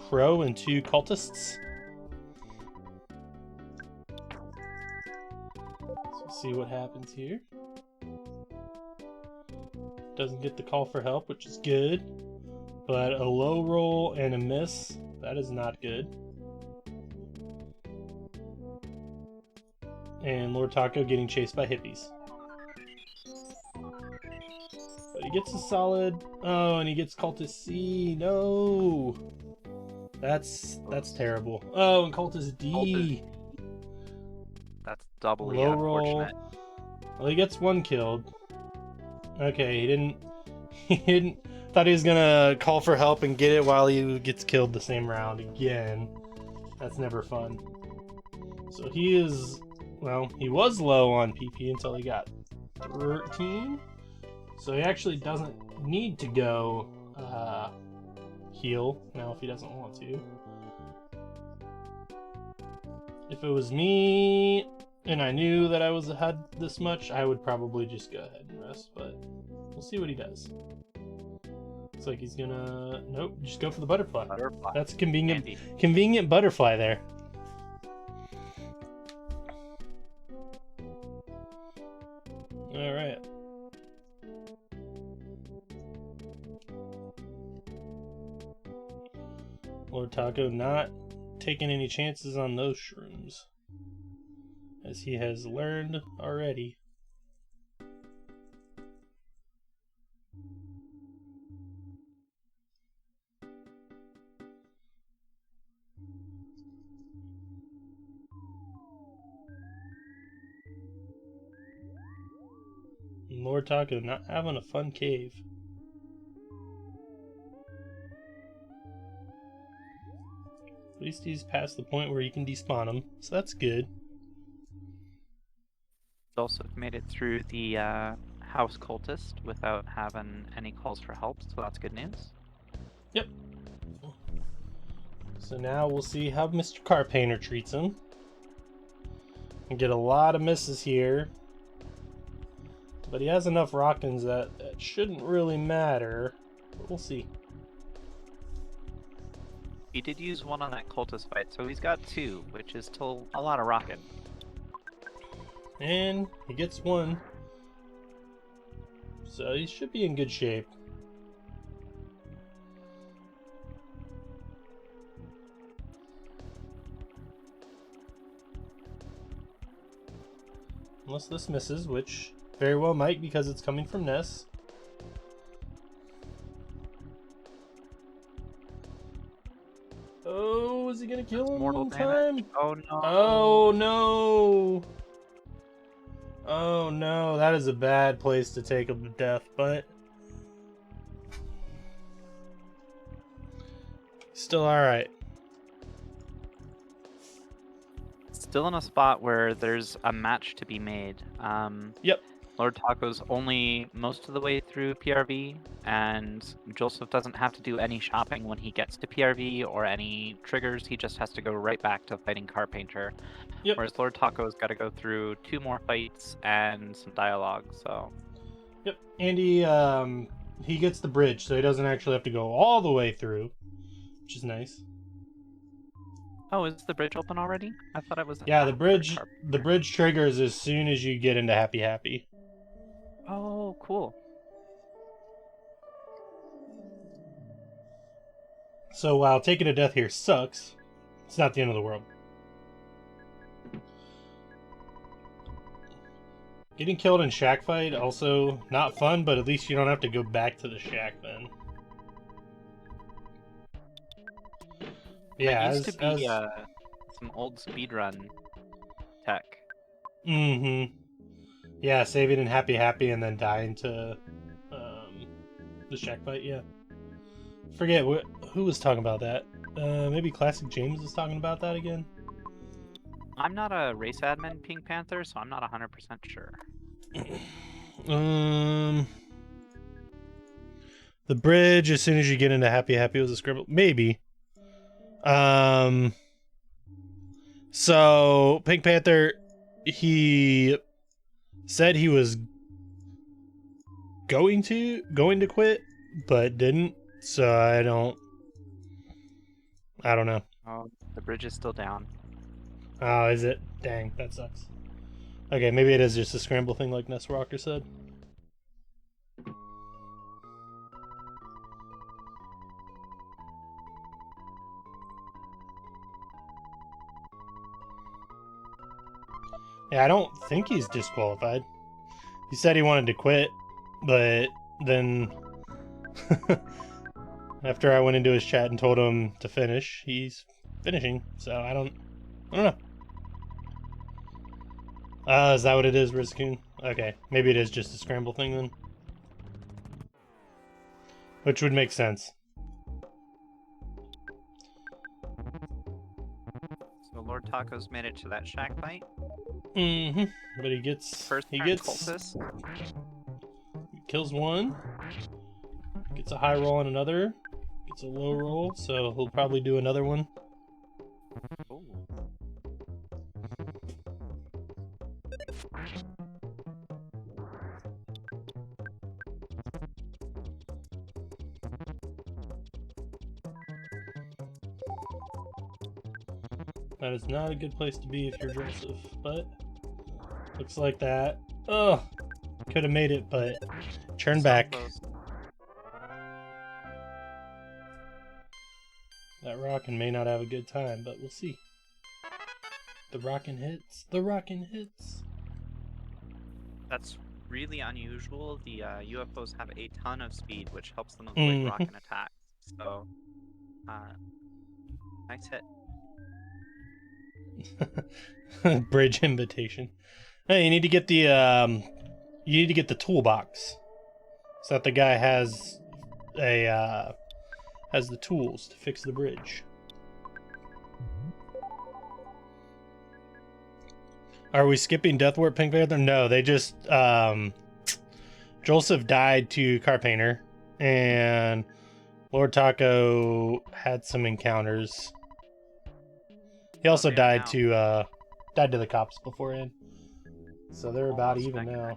Crow and two cultists. So see what happens here. Doesn't get the call for help, which is good. But a low roll and a miss, that is not good. And Lord Taco getting chased by hippies. But he gets a solid... Oh, and he gets Cultist C. No! That's terrible. Oh, and Cultist D. That's doubly low unfortunate. Roll. Well, he gets one killed. Okay, he didn't... He didn't. Thought he was gonna call for help and get it while he gets killed the same round again. That's never fun. So he is, well, he was low on PP until he got 13. So he actually doesn't need to go heal now if he doesn't want to. If it was me and I knew that I was ahead this much, I would probably just go ahead and rest, but we'll see what he does. Looks like he's gonna... Nope, just go for the butterfly. That's a convenient butterfly there. Alright. Lord Taco not taking any chances on those shrooms, as he has learned already. Lord Taco not having a fun cave. At least he's past the point where you can despawn him, so that's good. Also made it through the house cultist without having any calls for help, so that's good news. Yep. So now we'll see how Mr. Car Painter treats him. And get a lot of misses here. But he has enough rockins that shouldn't really matter. But we'll see. He did use one on that cultist fight, so he's got 2, which is still a lot of rockin'. And he gets 1. So he should be in good shape. Unless this misses, which very well might because it's coming from Ness. Oh, is he gonna kill him in time? Oh no. Oh no. Oh no, that is a bad place to take him to death, but still alright. Still in a spot where there's a match to be made. Yep. Lord Taco's only most of the way through PRV, and j0elsuf doesn't have to do any shopping when he gets to PRV or any triggers. He just has to go right back to fighting Car Painter. Yep. Whereas Lord Taco's got to go through 2 more fights and some dialogue. So. Yep. And he gets the bridge, so he doesn't actually have to go all the way through, which is nice. Oh, is the bridge open already? I thought it was. Yeah, the bridge triggers as soon as you get into Happy Happy. Oh, cool. So while taking a death here sucks, it's not the end of the world. Getting killed in shack fight also not fun, but at least you don't have to go back to the shack then. Yeah, it used to be some old speedrun tech. Mm-hmm. Yeah, saving in Happy Happy and then dying to the shack fight, yeah. Forget who was talking about that. Maybe Classic James was talking about that again? I'm not a race admin Pink Panther, so I'm not 100% sure. The bridge, as soon as you get into Happy Happy, was a scribble. Maybe. So Pink Panther, he said he was going to quit, but didn't. So I don't know. Oh, the bridge is still down. Oh, is it? Dang, that sucks. Okay, maybe it is just a scramble thing like Ness Rocker said. Yeah, I don't think he's disqualified. He said he wanted to quit, but then after I went into his chat and told him to finish, he's finishing. So I don't know. Is that what it is, Rizcoon? Okay, maybe it is just a scramble thing then. Which would make sense. So Lord Taco's made it to that shack fight. Mm-hmm. But he gets Cultist. Kills one. Gets a high roll on another. Gets a low roll, so he'll probably do another one. Ooh. That is not a good place to be if you're j0elsuf, but looks like that. Oh, could have made it, but turn So back. close. That rockin' may not have a good time, but we'll see. The rockin' hits. The rockin' hits. That's really unusual. The UFOs have a ton of speed, which helps them avoid rockin' attacks. So, nice hit. Bridge invitation. Hey, you need to get the toolbox, so that the guy has the tools to fix the bridge. Are we skipping Death Warp Pink Panther? No, they just j0elsuf died to Carpainter, and Lord Taco had some encounters. He also died to the cops beforehand. So they're about even now.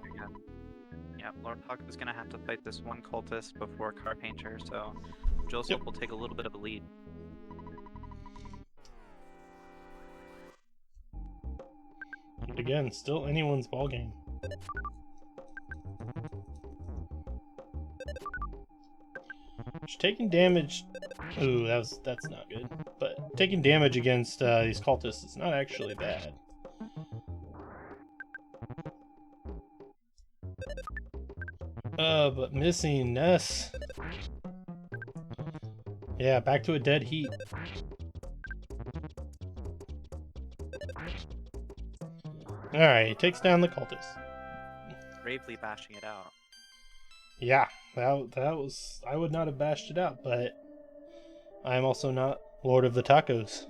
Yeah, Lord Taco's gonna have to fight this one cultist before Carpainter, so j0elsuf will take a little bit of a lead. And again, still anyone's ballgame. Just taking damage. Ooh, that's not good. But taking damage against these cultists is not actually bad. But missing Ness. Yeah, back to a dead heat. Alright, he takes down the cultist. Bravely bashing it out. Yeah, that was... I would not have bashed it out, but I am also not Lord of the Tacos.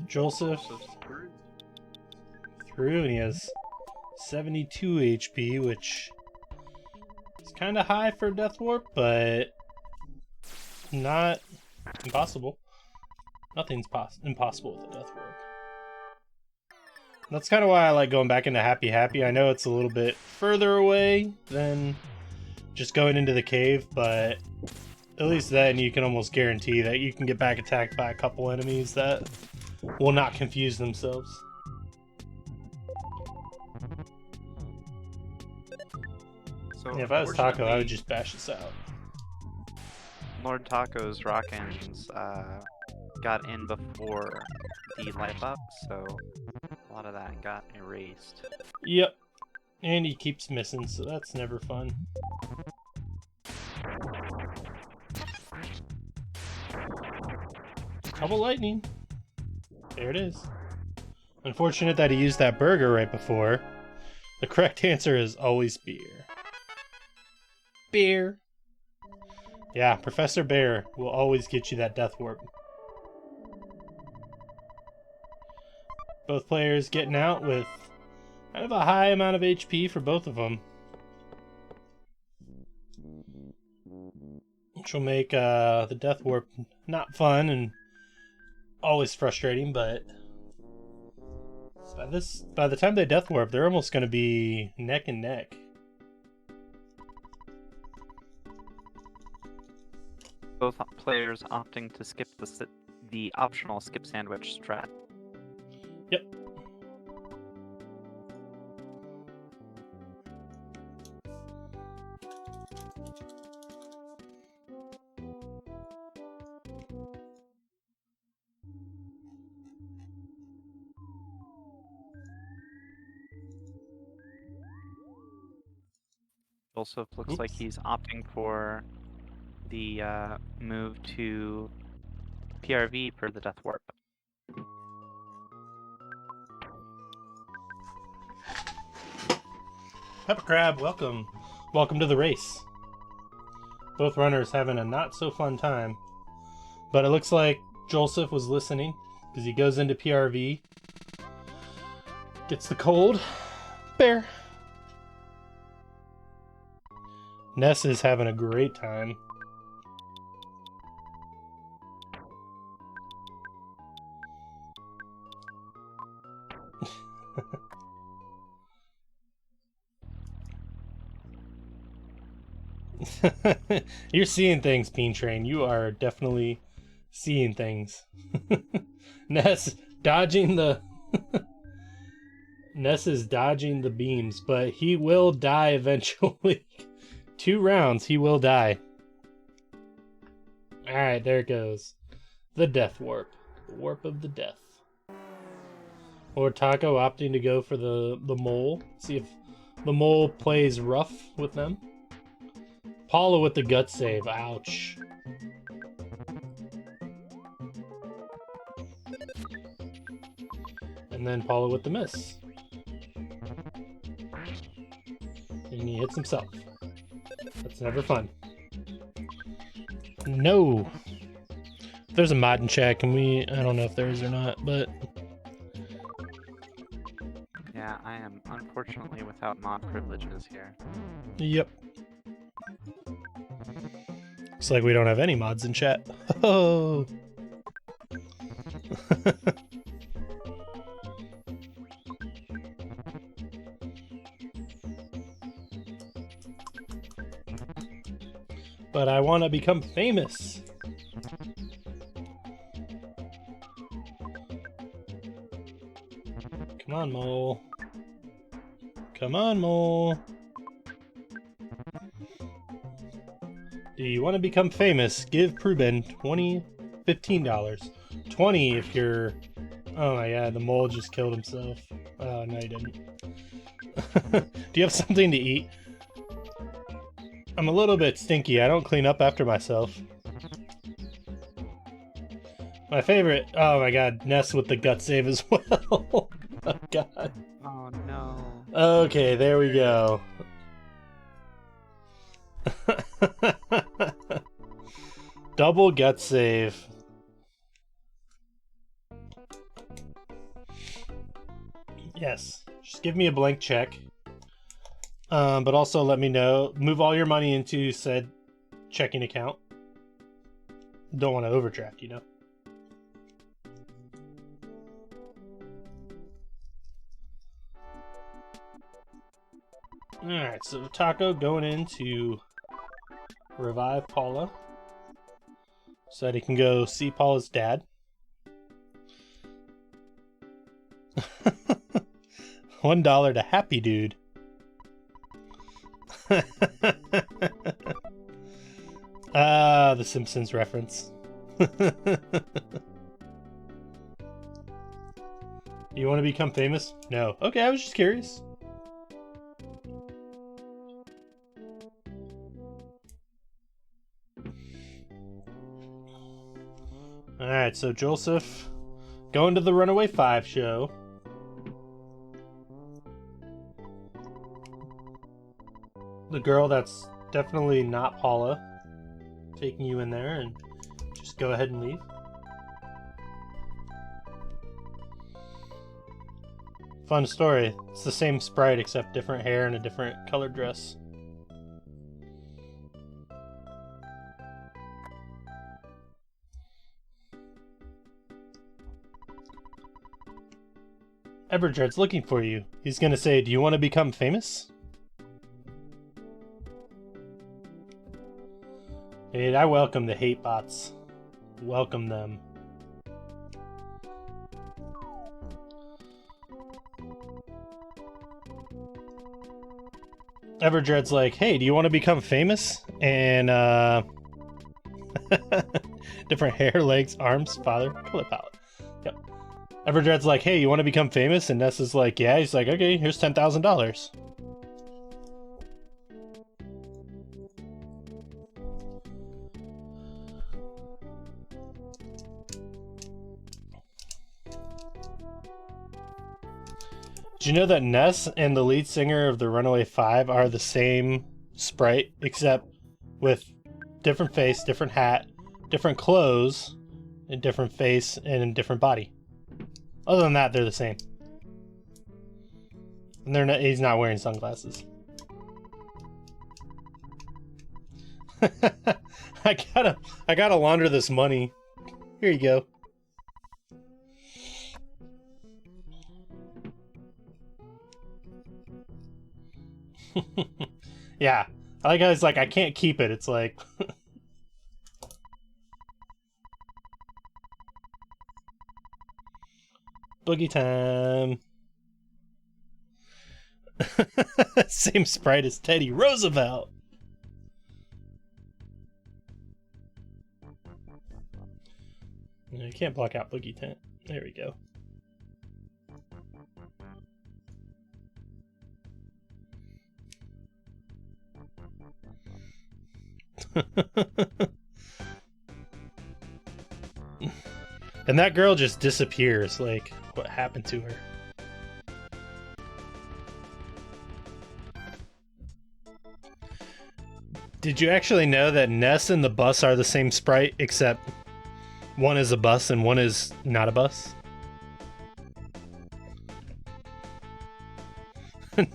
j0elsuf through, and he has 72 HP, which is kind of high for Death Warp, but not impossible. Nothing's impossible with a Death Warp. That's kind of why I like going back into Happy Happy. I know it's a little bit further away than just going into the cave, but at least then you can almost guarantee that you can get back attacked by a couple enemies that will not confuse themselves. So Yeah, if I was Taco, I would just bash this out. Lord Taco's Rockins got in before the life up, so a lot of that got erased. Yep. And he keeps missing, so that's never fun. Double lightning. There it is. Unfortunate that he used that burger right before. The correct answer is always beer. Beer. Yeah, Professor Bear will always get you that Death Warp. Both players getting out with kind of a high amount of HP for both of them. Which will make the Death Warp not fun and always frustrating, but by the time they Death Warp, they're almost going to be neck and neck. Both players opting to skip the optional skip sandwich strat. Yep. Also looks like he's opting for the move to PRV for the Death Warp. Pepper Crab, welcome. Welcome to the race. Both runners having a not so fun time. But it looks like j0elsuf was listening, because he goes into PRV. Gets the cold. Bear. Ness is having a great time. You're seeing things, Bean Train. You are definitely seeing things. Ness dodging the Ness is dodging the beams, but he will die eventually. 2 rounds, he will die. Alright, there it goes. The Death Warp. The Warp of the Death. lordtaco opting to go for the mole. See if the mole plays rough with them. Paula with the gut save. Ouch. And then Paula with the miss. And he hits himself. That's never fun. No. If there's a mod in chat, can we... I don't know if there is or not, but... Yeah, I am unfortunately without mod privileges here. Yep. Looks like we don't have any mods in chat. Oh. But I want to become famous. Come on, mole. Come on, mole. Do you want to become famous? Give Pruben $15. 20 if you're... Oh my god, the mole just killed himself. Oh, no he didn't. Do you have something to eat? I'm a little bit stinky. I don't clean up after myself. My favorite... Oh my god, Ness with the gut save as well. Oh god. Oh no. Okay, there we go. Double gut save. Yes. Just give me a blank check. But also let me know. Move all your money into said checking account. Don't want to overdraft, you know. Alright, so Taco going in to revive Paula. So that he can go see Paula's dad. $1 to Happy Dude. Ah, the Simpsons reference. You want to become famous? No. Okay, I was just curious. Alright, so j0elsuf going to the Runaway 5 show. The girl that's definitely not Paula taking you in there, and just go ahead and leave. Fun story. It's the same sprite except different hair and a different colored dress. Everdread's looking for you. He's gonna say, do you want to become famous? Dude, I welcome the hate bots. Welcome them. Everdread's like, hey, do you want to become famous? And, different hair, legs, arms, father, color palette. Yep. Everdread's like, hey, you want to become famous? And Ness is like, yeah. He's like, okay, here's $10,000. Do you know that Ness and the lead singer of the Runaway Five are the same sprite, except with different face, different hat, different clothes, and different face and different body? Other than that, they're the same. And they're not, he's not wearing sunglasses. I gotta launder this money. Here you go. Yeah, I like how it's like I can't keep it. It's like boogie time. Same sprite as Teddy Roosevelt. You can't block out Boogie Tent. There we go. And that girl just disappears. Like, what happened to her? Did you actually know that Ness and the bus are the same sprite, except one is a bus and one is not a bus?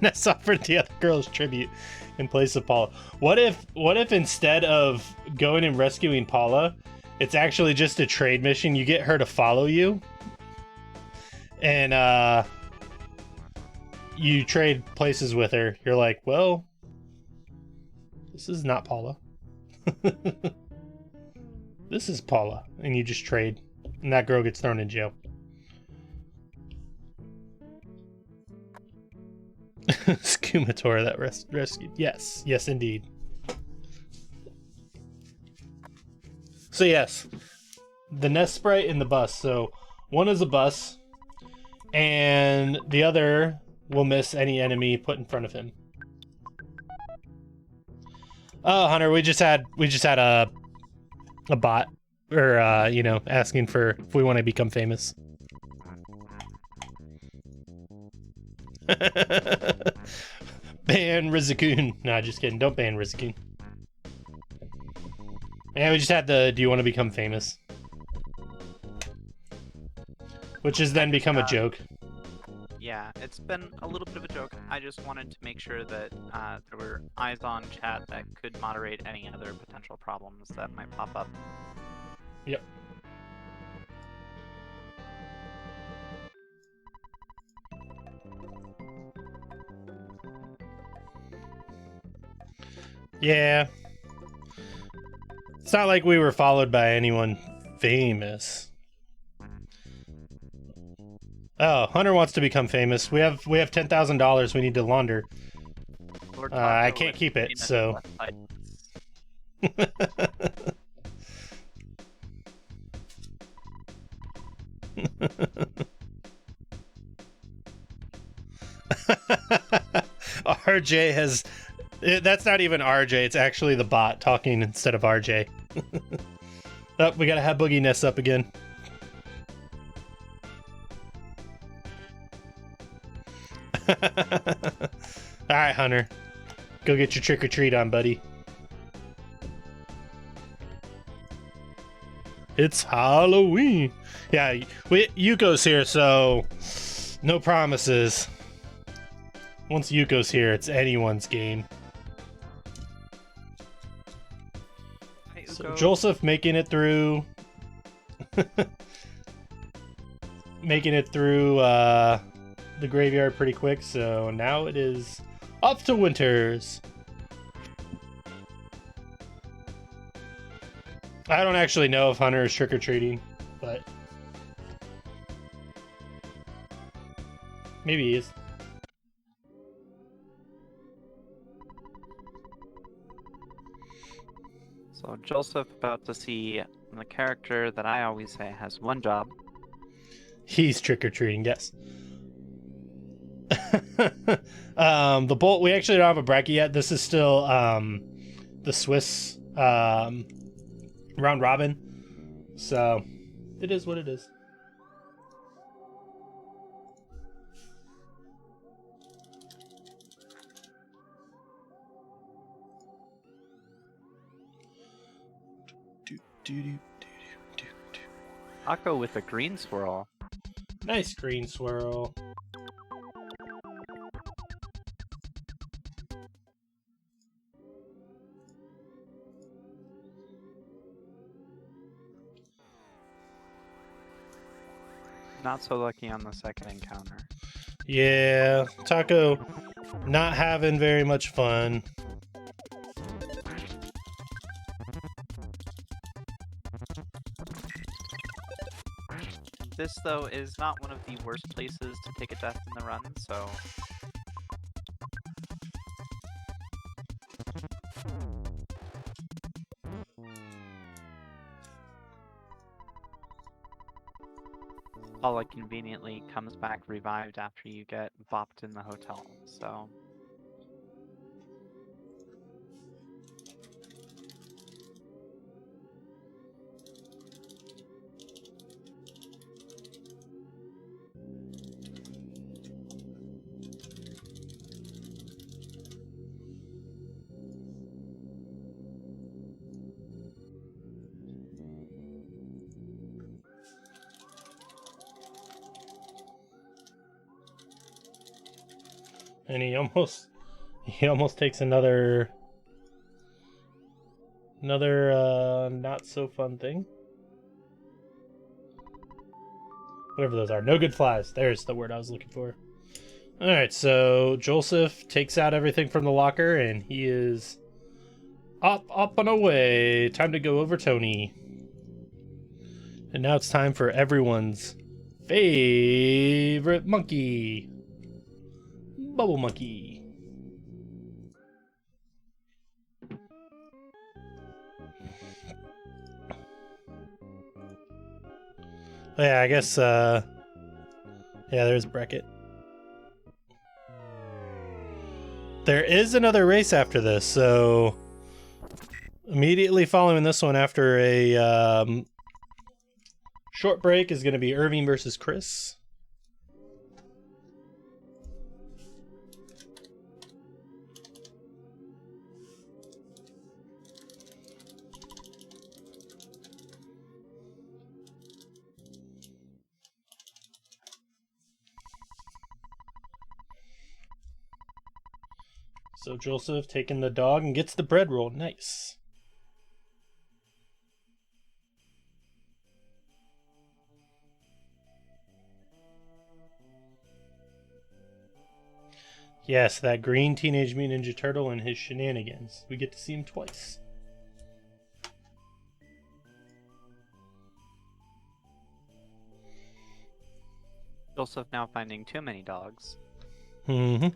Ness offered the other girl's tribute in place of Paula. What if instead of going and rescuing Paula, it's actually just a trade mission? You get her to follow you, and you trade places with her. You're like, well, this is not Paula. This is Paula, and you just trade, and that girl gets thrown in jail. Scumator that rescued. Yes, yes, indeed. So yes, the Nest Sprite and the bus. So one is a bus, and the other will miss any enemy put in front of him. Oh, Hunter, we just had a bot, or you know, asking for if we want to become famous. Ban Rizikun. Nah, just kidding. Don't ban Rizikun. Yeah, we just had the do you want to become famous? Which has then become a joke. Yeah, it's been a little bit of a joke. I just wanted to make sure that there were eyes on chat that could moderate any other potential problems that might pop up. Yep. Yeah. It's not like we were followed by anyone famous. Oh, Hunter wants to become famous. We have $10,000 we need to launder. I can't keep it, so. RJ has... That's not even RJ, it's actually the bot talking instead of RJ. Oh, we gotta have Boogie Nest up again. Alright, Hunter. Go get your trick-or-treat on, buddy. It's Halloween. Yeah, Yuko's here, so no promises. Once Yuko's here, it's anyone's game. So j0elsuf making it through the graveyard pretty quick, so now it is up to Winters. I don't actually know if Hunter is trick-or-treating, but maybe he is. So j0elsuf about to see the character that I always say has one job. He's trick-or-treating, yes. The bolt, we actually don't have a bracket yet. This is still the Swiss round robin. So it is what it is. Taco with a green swirl. Nice green swirl. Not so lucky on the second encounter. Yeah, Taco not having very much fun. This, though, is not one of the worst places to take a death in the run, so... Paula conveniently comes back revived after you get bopped in the hotel, so... And he almost takes another not so fun thing. Whatever those are. No good flies. There's the word I was looking for. Alright, so j0elsuf takes out everything from the locker and he is up and away. Time to go over Tony. And now it's time for everyone's favorite monkey. Bubble Monkey. Yeah, I guess, yeah, there's Bracket. There is another race after this, so immediately following this one after a short break is going to be Irving versus Chris. So j0elsuf taking the dog and gets the bread roll. Nice. Yes, that green Teenage Mutant Ninja Turtle and his shenanigans. We get to see him twice. j0elsuf now finding too many dogs. Mm-hmm.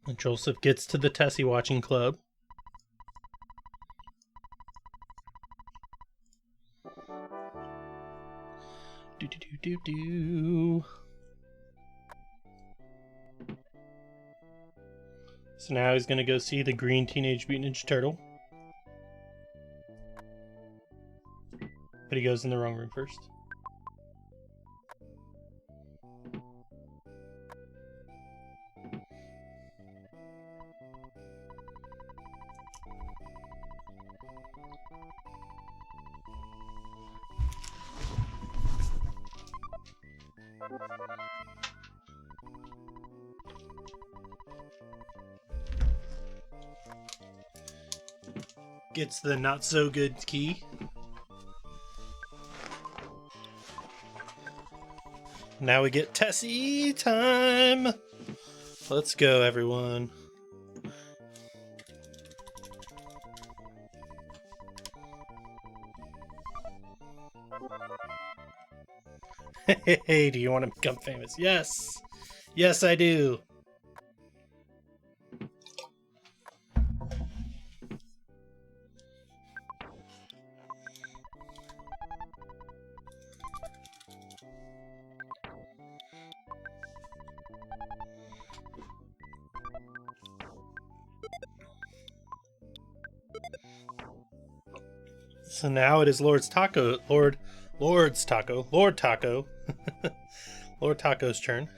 And j0elsuf gets to the Tessie watching club. Do. So now he's gonna go see the green Teenage Mutant Ninja Turtle. But he goes in the wrong room first. Gets the not so good key. Now we get Tessie time. Let's go, everyone. Hey, do you want to become famous? Yes. Yes, I do. So now it is Lord Taco's turn.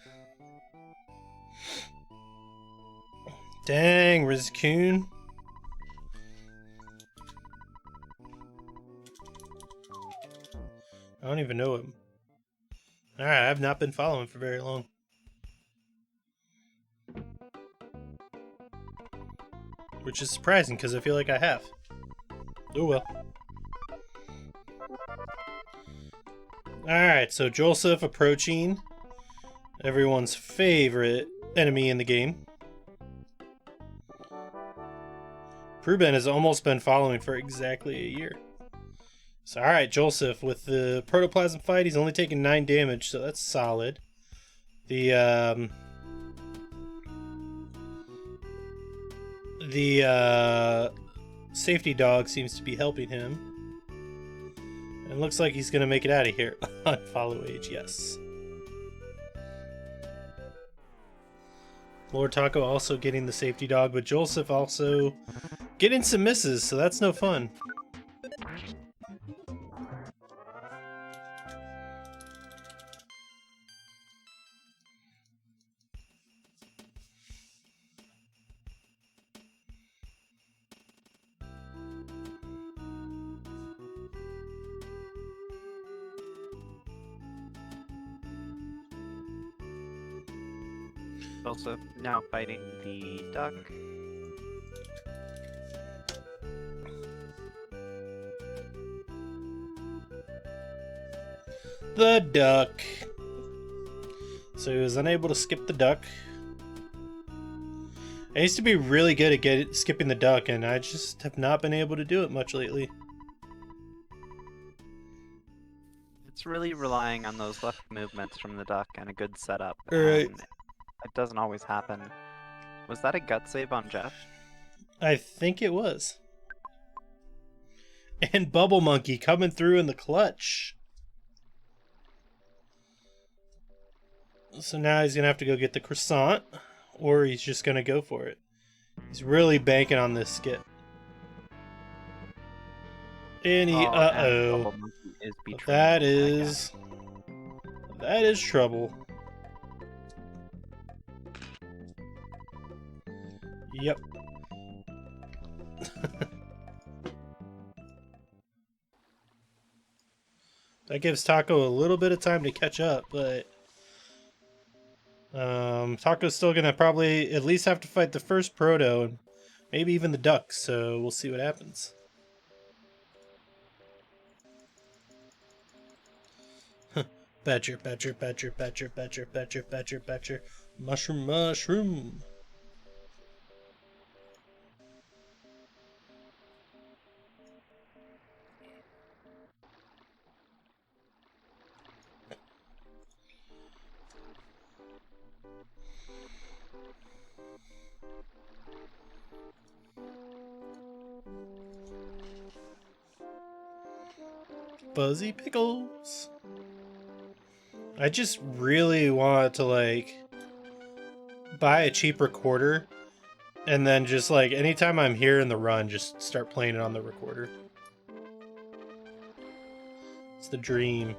Dang, Rizcoon. I don't even know him. Alright, I've not been following for very long. Which is surprising, because I feel like I have. Oh well. Alright, so j0elsuf approaching everyone's favorite enemy in the game. Pruben has almost been following for exactly a year. So alright, j0elsuf with the protoplasm fight, he's only taking 9 damage, so that's solid. The safety dog seems to be helping him. And looks like he's gonna make it out of here on follow age, yes. lordtaco also getting the safety dog, but j0elsuf also getting some misses, so that's no fun. Also now fighting the duck. The duck. So he was unable to skip the duck. I used to be really good at skipping the duck, and I just have not been able to do it much lately. It's really relying on those left movements from the duck and a good setup. Right. And it doesn't always happen. Was that a gut save on Jeff? I think it was. And Bubble Monkey coming through in the clutch. So now he's going to have to go get the croissant, or he's just going to go for it. He's really banking on this skip. And he, And uh-oh. Bubble Monkey is betraying That is trouble. Yep. That gives Taco a little bit of time to catch up, but Taco's still gonna probably at least have to fight the first proto and maybe even the duck, so we'll see what happens. Badger, badger, badger, badger, badger, badger, badger, badger, mushroom, mushroom. Fuzzy pickles. I just really want to like buy a cheap recorder and then just like anytime I'm here in the run, just start playing it on the recorder. It's the dream.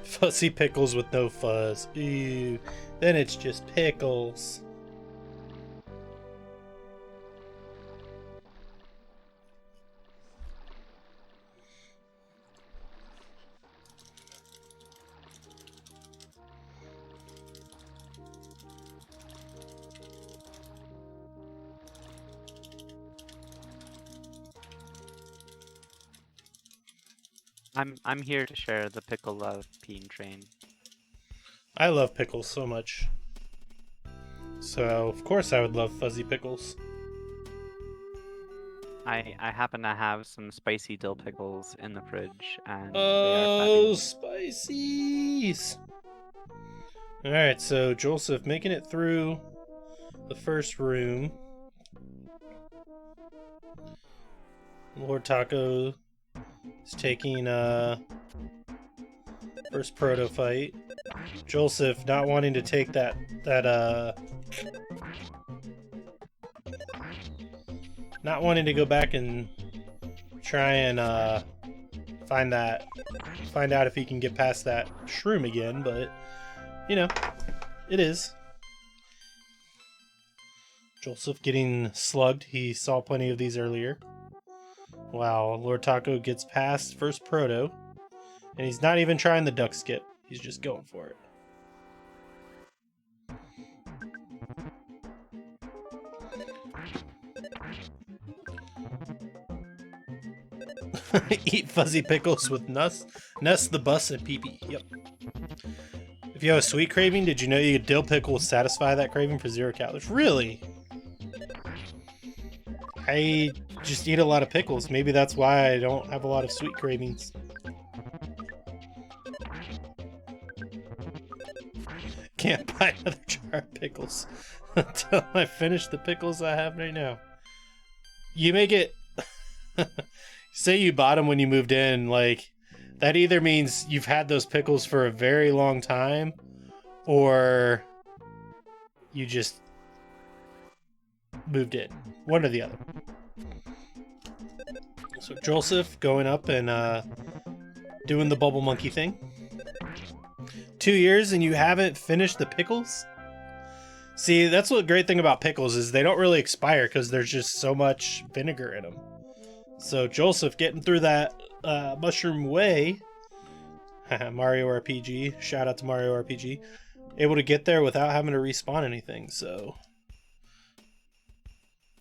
Fuzzy pickles with no fuzz. Ew. Then it's just pickles. I'm here to share the pickle love, Peen Train. I love pickles so much. So, of course I would love fuzzy pickles. I happen to have some spicy dill pickles in the fridge, and Oh, spicies! Alright, so j0elsuf making it through the first room. lordtaco is taking first proto fight. j0elsuf not wanting to take that Not wanting to go back and try and find out if he can get past that shroom again, but you know, it is. j0elsuf getting slugged. He saw plenty of these earlier. Wow, Lord Taco gets past first proto, and he's not even trying the duck skip. He's just going for it. Eat fuzzy pickles with Ness the bus and pee-pee. Yep. If you have a sweet craving, did you know you could dill pickle will satisfy that craving for 0 calories? Really? I just eat a lot of pickles. Maybe that's why I don't have a lot of sweet cravings. Can't buy another jar of pickles until I finish the pickles I have right now. You make it... Say you bought them when you moved in, like, that either means you've had those pickles for a very long time, or you just moved in. One or the other. So j0elsuf going up and doing the bubble monkey thing. 2 years and you haven't finished the pickles? See, that's what great thing about pickles is they don't really expire because there's just so much vinegar in them. So j0elsuf getting through that mushroom way. Mario RPG. Shout out to Mario RPG. Able to get there without having to respawn anything, so...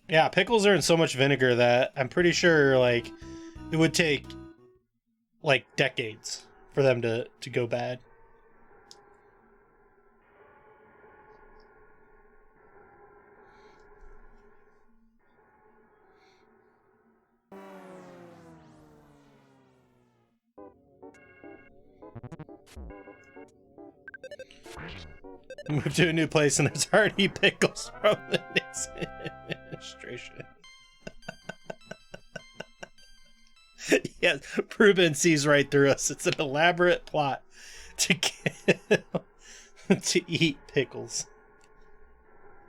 Yeah, pickles are in so much vinegar that I'm pretty sure, like, it would take, like, decades for them to go bad. Move to a new place and there's already pickles from the next administration. Yes, Prubin sees right through us. It's an elaborate plot to to eat pickles.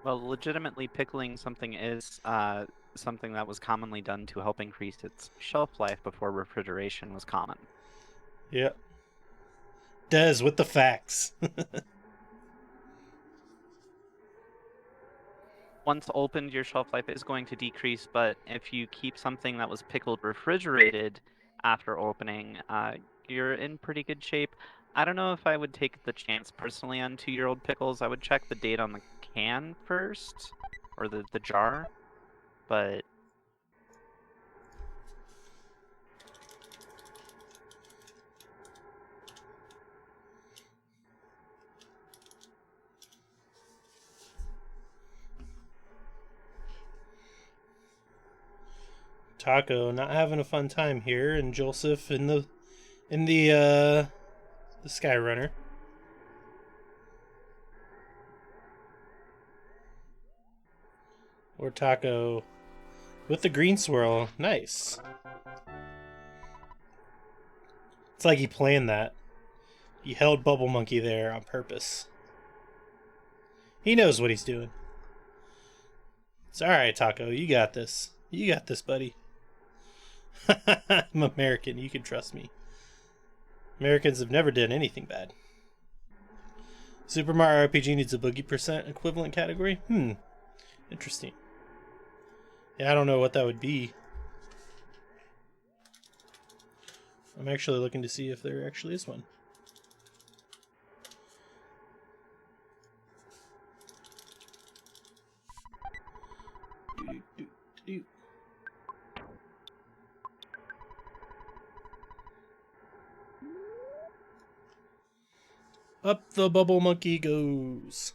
Well, legitimately, pickling something is something that was commonly done to help increase its shelf life before refrigeration was common. Yep. Des with the facts. Once opened, your shelf life is going to decrease, but if you keep something that was pickled refrigerated after opening, you're in pretty good shape. I don't know if I would take the chance personally on 2-year-old pickles. I would check the date on the can first, or the jar, but... Taco not having a fun time here, and j0elsuf in the Skyrunner. Or Taco with the green swirl. Nice. It's like he planned that. He held Bubble Monkey there on purpose. He knows what he's doing. It's alright, Taco. You got this. You got this, buddy. I'm American. You can trust me. Americans have never done anything bad. Super Mario RPG needs a Boogey % equivalent category? Interesting. Yeah, I don't know what that would be. I'm actually looking to see if there actually is one. Up the bubble monkey goes.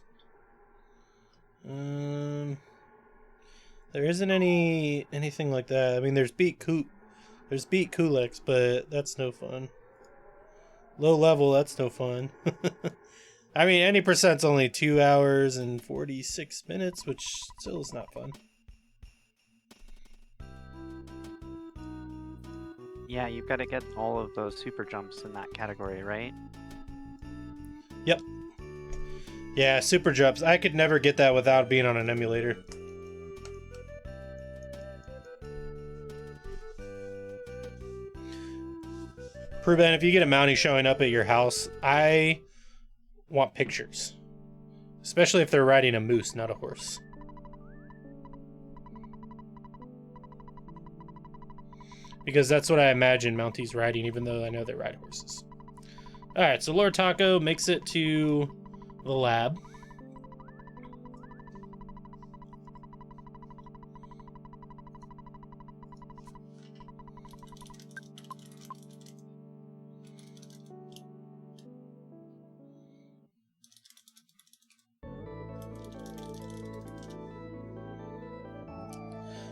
There isn't anything like that. I mean, there's Beat Kulex, but that's no fun. Low level, that's no fun. I mean, any percent's only 2 hours and 46 minutes, which still is not fun. Yeah, you've got to get all of those super jumps in that category, right? Yep. Yeah, super jumps. I could never get that without being on an emulator. Prevent, if you get a Mountie showing up at your house, I want pictures. Especially if they're riding a moose, not a horse. Because that's what I imagine Mounties riding, even though I know they ride horses. Alright, so Lord Taco makes it to the lab.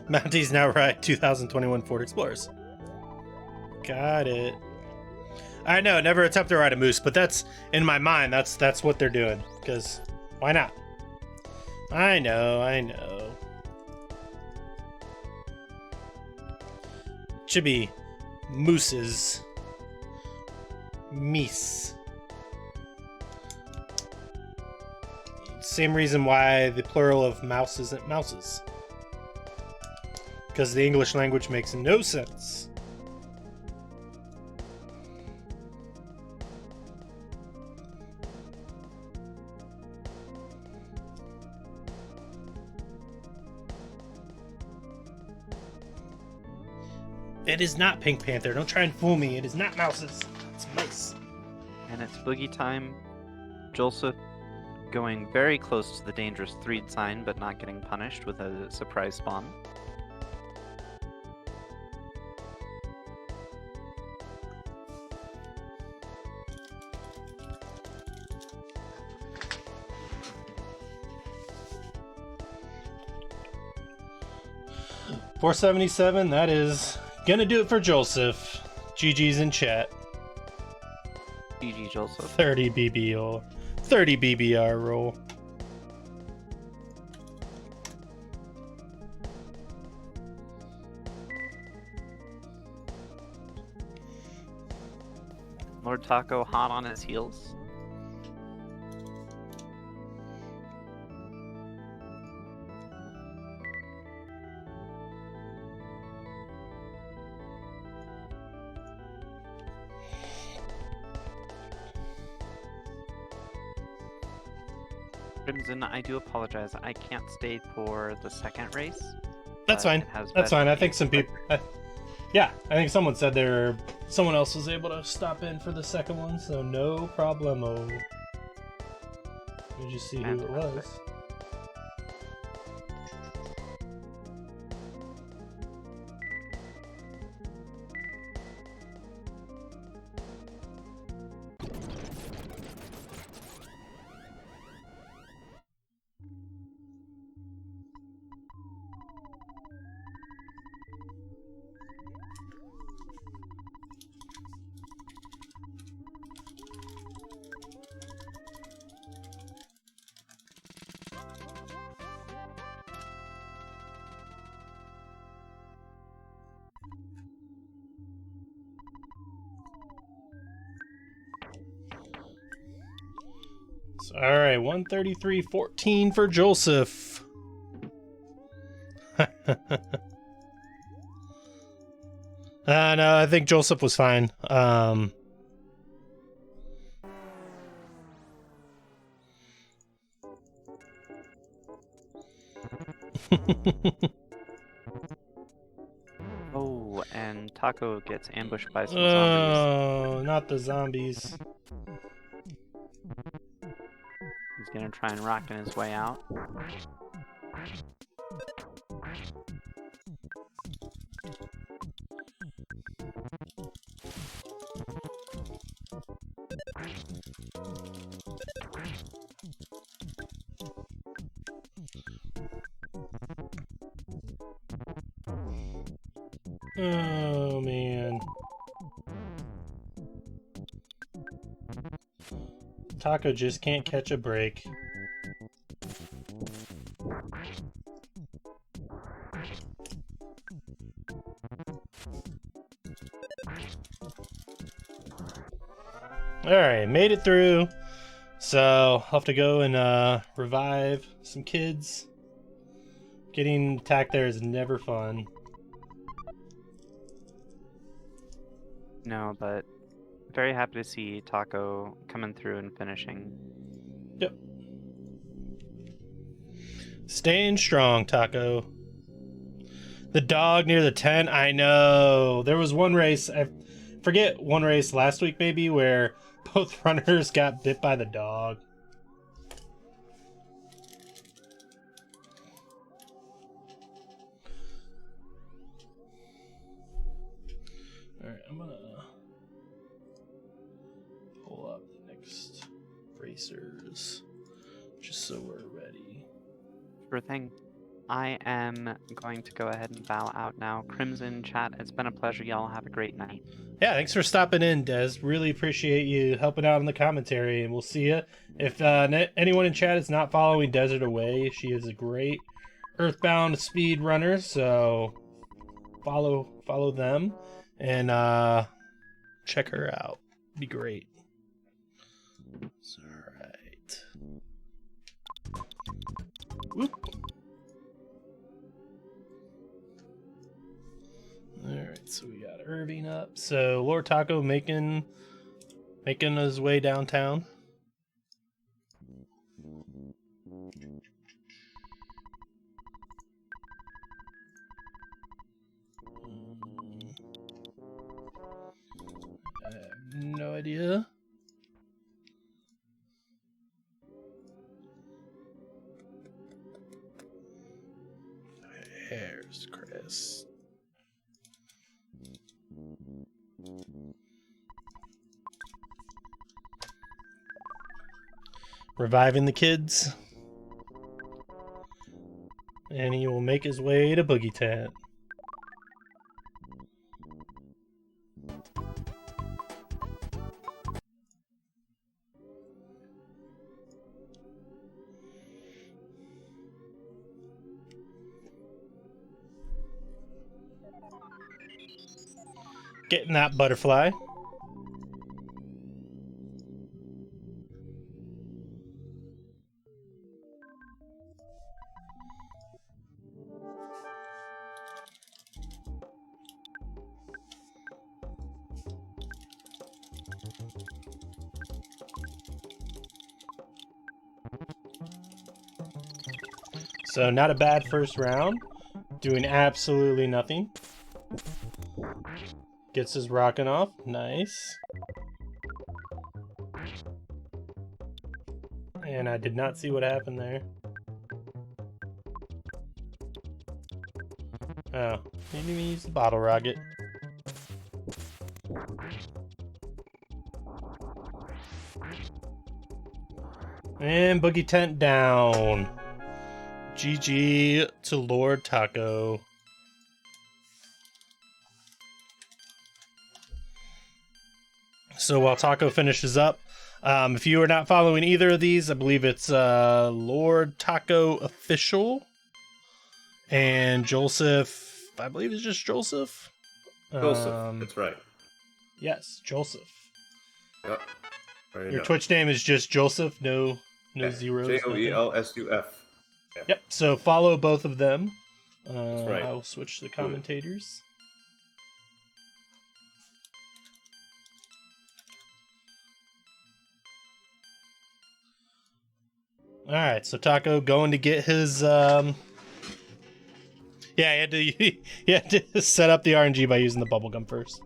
Mounties now ride 2021 Ford Explorers. Got it. I know, never attempt to ride a moose, but that's, in my mind, that's what they're doing. Because, why not? I know. Should be mooses. Meese. Same reason why the plural of mouse isn't mouses. Because the English language makes no sense. It is not Pink Panther. Don't try and fool me. It is not mouses. It's mice. And it's boogie time. j0elsuf going very close to the dangerous 3 sign, but not getting punished with a surprise spawn. $477. That is gonna do it for j0elsuf. GG's in chat. GG j0elsuf. 30 BBR. 30 BBR roll. Lord Taco hot on his heels. Crimson, I do apologize. I can't stay for the second race. That's fine. That's fine. I think some people. Yeah, I think someone said someone else was able to stop in for the second one, so no problemo. Let me just see who it was. All right, 133.14 for j0elsuf. No, I think j0elsuf was fine. Oh, and Taco gets ambushed by some zombies. Oh, not the zombies. He's gonna try and rock in his way out. Oh, man. Taco just can't catch a break. Alright, made it through. So, I'll have to go and revive some kids. Getting attacked there is never fun. No, but Very happy to see Taco coming through and finishing. Yep. Staying strong, Taco. The dog near the tent, I know. There was one race, I forget, one race last week maybe, where both runners got bit by the dog. Alright, I'm gonna pull up the next racers just so we're ready. Sure thing. I am going to go ahead and bow out now. Crimson chat, it's been a pleasure. Y'all have a great night. Yeah, thanks for stopping in, Des. Really appreciate you helping out in the commentary, and we'll see you. If anyone in chat is not following Desert Away, she is a great Earthbound speed runner, so follow them and check her out. Be great. All right. Whoop. All right, so we got Irving up. So Lord Taco making his way downtown. I have no idea. Here's Chris. Reviving the kids. And he will make his way to Boogey Tent. Getting that butterfly. So not a bad first round. Doing absolutely nothing. Gets his rocking off. Nice. And I did not see what happened there. Oh, he didn't even use the bottle rocket. And Boogey Tent down. GG to Lord Taco. So while Taco finishes up, if you are not following either of these, I believe it's Lord Taco Official and j0elsuf. I believe it's just j0elsuf. j0elsuf, that's right. Yes, j0elsuf. Yep. Your Twitch name is just j0elsuf, no yeah. zeros. j0elsuf. Yeah. Yep. So follow both of them. That's right. I will switch the commentators. All right, so Taco going to get his. Yeah, he had to. He had to set up the RNG by using the bubblegum first.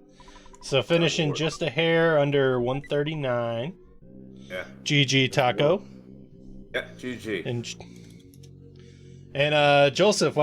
So finishing just a hair under 139. Yeah. GG Taco. Yeah, GG. And j0elsuf, while